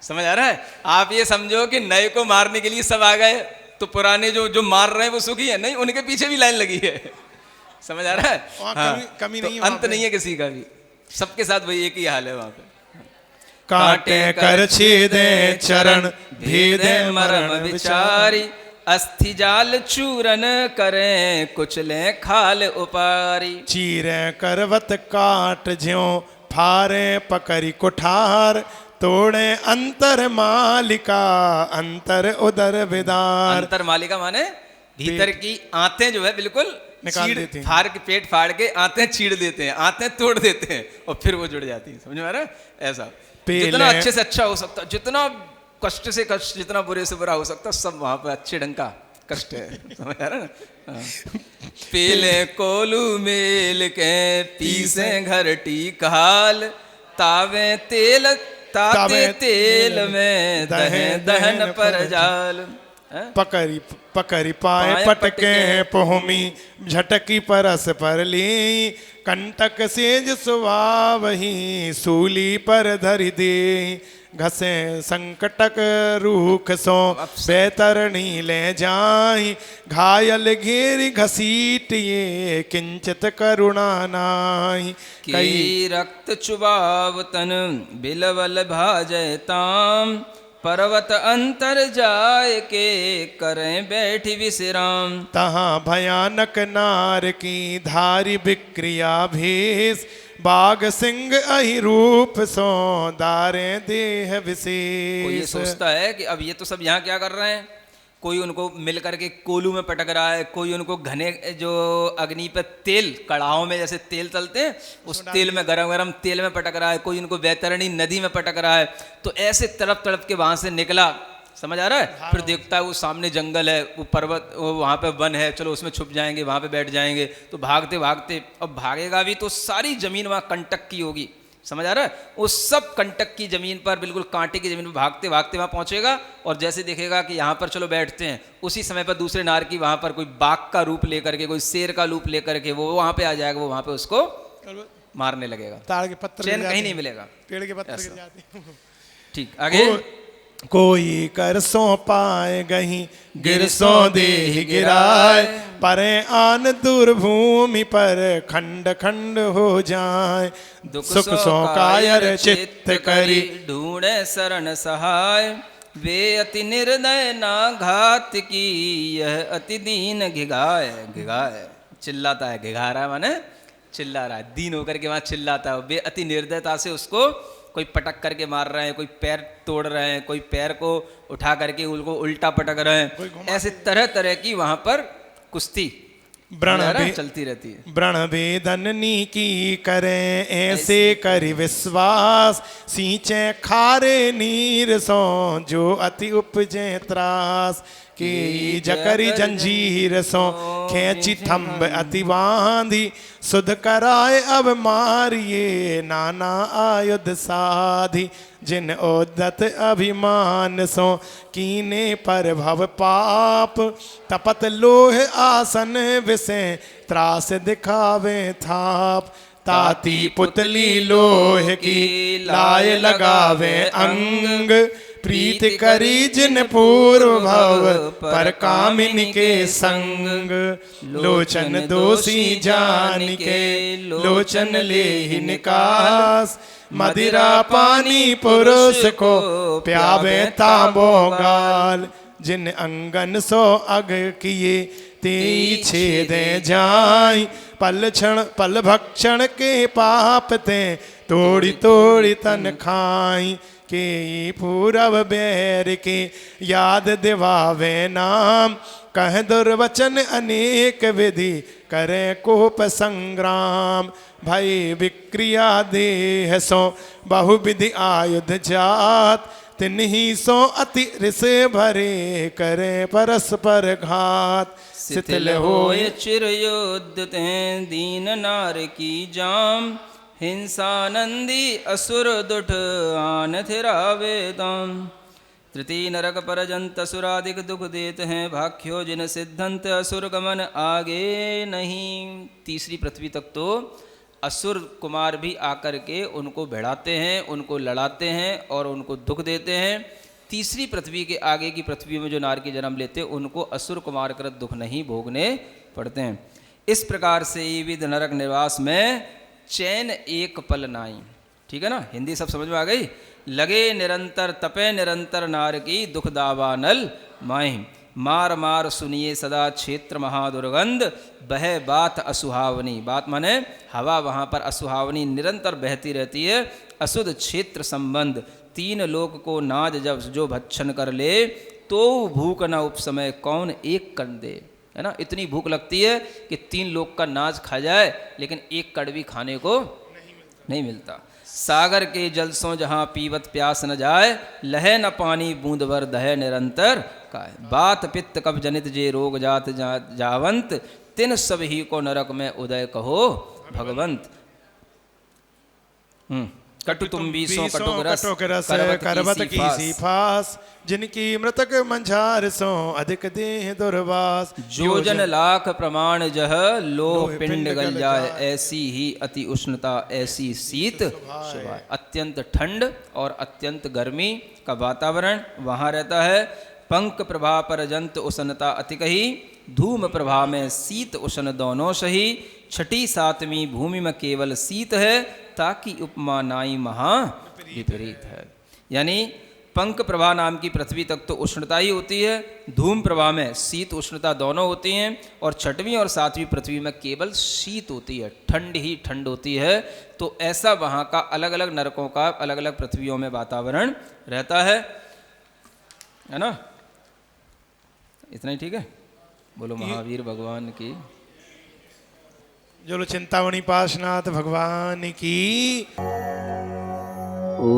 समझ आ रहा है। आप ये समझो कि नए को मारने के लिए सब आ गए, तो पुराने जो मार रहे हैं वो सुखी है नहीं, उनके पीछे भी लाइन लगी है। समझ आ रहा है। हाँ, कमी नहीं है, अंत नहीं है किसी का भी, सबके साथ वही एक ही हाल है वहां पे। काटे कर छेदे चरण भेदे मरण विचारी, अस्थि जाल चूरन करें कुचले खाल उपारी। चीरे करवत काट ज्यों फारे पकड़ी कुठार, तोड़े अंतर मालिका अंतर उदर विदार। अंतर मालिका माने भीतर की आंतें जो है बिल्कुल निकाल चीड़ देती हैं। फाड़ के, पेट फाड़ के आंतें चीड़ देते हैं, आंतें तोड़ देते हैं और फिर वो जुड़ जाती है। समझ में आ रहा है? ऐसा जितना अच्छे से अच्छा हो सकता, जितना कष्ट से कष्ट, जितना बुरे से बुरा हो सकता, सब वहां पर अच्छे ढंग का कष्ट है। समझ आ रहा है ना? हाँ। पीले कोलू मेल के पीसे घरटी काल, तावे तेल ताते तेल में दहन दहन पर जाल। पकड़ी पकड़ी पाए पटके पोहमी, झटकी परस पर ली, कंटक सेज सुवावही, सूली पर धरि दे, घसे संकटक रूख सो बेतरणी ले जाई, घायल घेरी घसीट ये किंचित करुणा नाई। कई रक्त चुबावतन बिलवल भाजय ताम, पर्वत अंतर जाय के करें बैठी विश्राम। तहाँ भयानक नार की धारी विक्रिया भेष, बाघ सिंह अहि रूप सो दारे देह कोई ये विशेष। सोचता है कि अब ये तो सब यहाँ क्या कर रहे हैं, कोई उनको मिल करके कोलू में पटक रहा है, कोई उनको घने जो अग्नि पे तेल, कड़ाहों में जैसे तेल तलते हैं उस तेल में, गरम गरम तेल में पटक रहा है, कोई उनको बैतरणी नदी में पटक रहा है। तो ऐसे तड़प तड़प के वहां से निकला, समझ आ रहा है? फिर देखता है वो सामने जंगल है, वो पर्वत, वो वहाँ पे वन है, चलो उसमें छुप जाएंगे, वहाँ पे बैठ जाएंगे। तो भागते भागते, अब भागेगा भी तो सारी जमीन वहाँ कंटक की होगी, समझ आ रहा है? उस सब कंटक की जमीन पर, बिल्कुल कांटे की जमीन पर भागते भागते वहाँ पहुँचेगा और जैसे देखेगा कि यहाँ पर चलो बैठते हैं, उसी समय पर दूसरे नार की वहाँ पर कोई बाघ का रूप लेकर के, कोई शेर का रूप लेकर के वो वहाँ पे आ जाएगा, वो वहाँ पे उसको मारने लगेगा। ताड़ के पत्थर चैन गिर कहीं जाते नहीं हैं, मिलेगा। पेड़ के पत्थर ऐसा। गिर जाते हैं। ठीक, आगे। कोई कर सो पाए गही गिर सो देहि गिराए, परे आन दूर भूमि पर खंड खंड हो जाए। सुख सो कायर चित्त करी ढूंढे शरण सहाय, वे अति निर्दय ना घात की, यह अति दीन घिघाय। घिघाय चिल्लाता है, घिघा रहा है माने चिल्ला रहा है, दीन होकर के वहां चिल्लाता है। वे अति निर्दयता से उसको कोई पटक करके मार रहे हैं, कोई पैर तोड़ रहे हैं, कोई पैर को उठा करके उनको उल्टा पटक रहे हैं। ऐसे तरह तरह की वहां पर कुश्ती चलती रहती है। व्रण वेदननी की करें ऐसे करी विश्वास, सींचे खारे नीर सो जो अति उपजे त्रास, की जकरी जंजीर सो खेची थंब अति बांधी, सुध कराए अब मारिए नाना आयुध साधी। जिन ओदत अभिमान सो कीने पर भव पाप, तपत लोह आसन विसे त्रास दिखावे थाप। ताती पुतली लोह की लाय लगावे अंग, प्रीत करी जिन पूर्व भव पर कामिनी के संग। लोचन दोषी जान के लोचन ले ही निकास, मदिरा पानी पुरुष को प्यावे तांबो गाल। जिन अंगन सो अग किए ते छेदे जाई, पल भक्षण के पाप ते तोड़ी तोड़ी तन खाई। के पूरब बैर के याद दिवावे नाम, कह दुर्वचन अनेक विधि करे कोप संग्राम। भय विक्रिया देह सो बहुविधि आयुध जात, तिन्ही सो अति रिस भरे करे परस्पर घात। शिथिल होय चिर युद्ध ते दीन नार की जाम, हिंसानंदी असुर दुठ आन थिरावे दाम। तृतीय नरक परजंत असुराधिक दुख देते हैं, भाख्यो जिन सिद्धंत असुर गमन आगे नहीं। तीसरी पृथ्वी तक तो असुर कुमार भी आकर के उनको भिड़ाते हैं, उनको लड़ाते हैं और उनको दुख देते हैं। तीसरी पृथ्वी के आगे की पृथ्वी में जो नार की जन्म लेते हैं उनको असुर कुमार कृत दुख नहीं भोगने पड़ते हैं। इस प्रकार से विविध नरक निवास में चैन एक पल नाई। ठीक है ना, हिंदी सब समझ में आ गई। लगे निरंतर तपे निरंतर नार की दुख दावानल माही, मार मार सुनिए सदा क्षेत्र महादुर्गंध, बह बात असुहावनी। बात माने हवा वहाँ पर असुहावनी निरंतर बहती रहती है। अशुद्ध क्षेत्र संबंध, तीन लोक को नाज जब जो भक्षण कर ले, तो भूख न उपसमय कौन एक कर दे। है ना। इतनी भूख लगती है कि 3 लोग का नाज खा जाए लेकिन एक कड़वी खाने को नहीं मिलता। सागर के जल सो जहाँ पीवत प्यास न जाए, लहे न पानी बूंद भर दहे निरंतर काय। बात पित्त कब जनित जे रोग जात जावंत, तिन सब ही को नरक में उदय कहो भगवंत। कटु तुम बीसों कटुक रस करबत की सी फास, जिनकी मृतक मंझार सो अधिक देह दुर्वास। जो जन लाख प्रमाण जह लोह पिंड गल जाए, ऐसी ही अति उष्णता ऐसी शीत सुभाए। अत्यंत ठंड और अत्यंत गर्मी का वातावरण वहाँ रहता है। पंख प्रभा पर जंत उष्णता अति कही, धूम प्रभा में शीत उष्ण दोनों सही। छठी सातवीं भूमि में केवल शीत है, ताकि उपमा नाई महा विपरीत है। यानी पंख प्रभा नाम की पृथ्वी तक तो उष्णता ही होती है, धूम प्रभा में शीत उष्णता दोनों होती हैं, और छठवीं और सातवीं पृथ्वी में केवल शीत होती है, ठंड ही ठंड होती है। तो ऐसा वहाँ का अलग अलग नरकों का अलग अलग पृथ्वियों में वातावरण रहता है ना। इतना ही ठीक है। बोलो महावीर भगवान की। जो चिंतामणि पाशनाथ भगवान की। ओ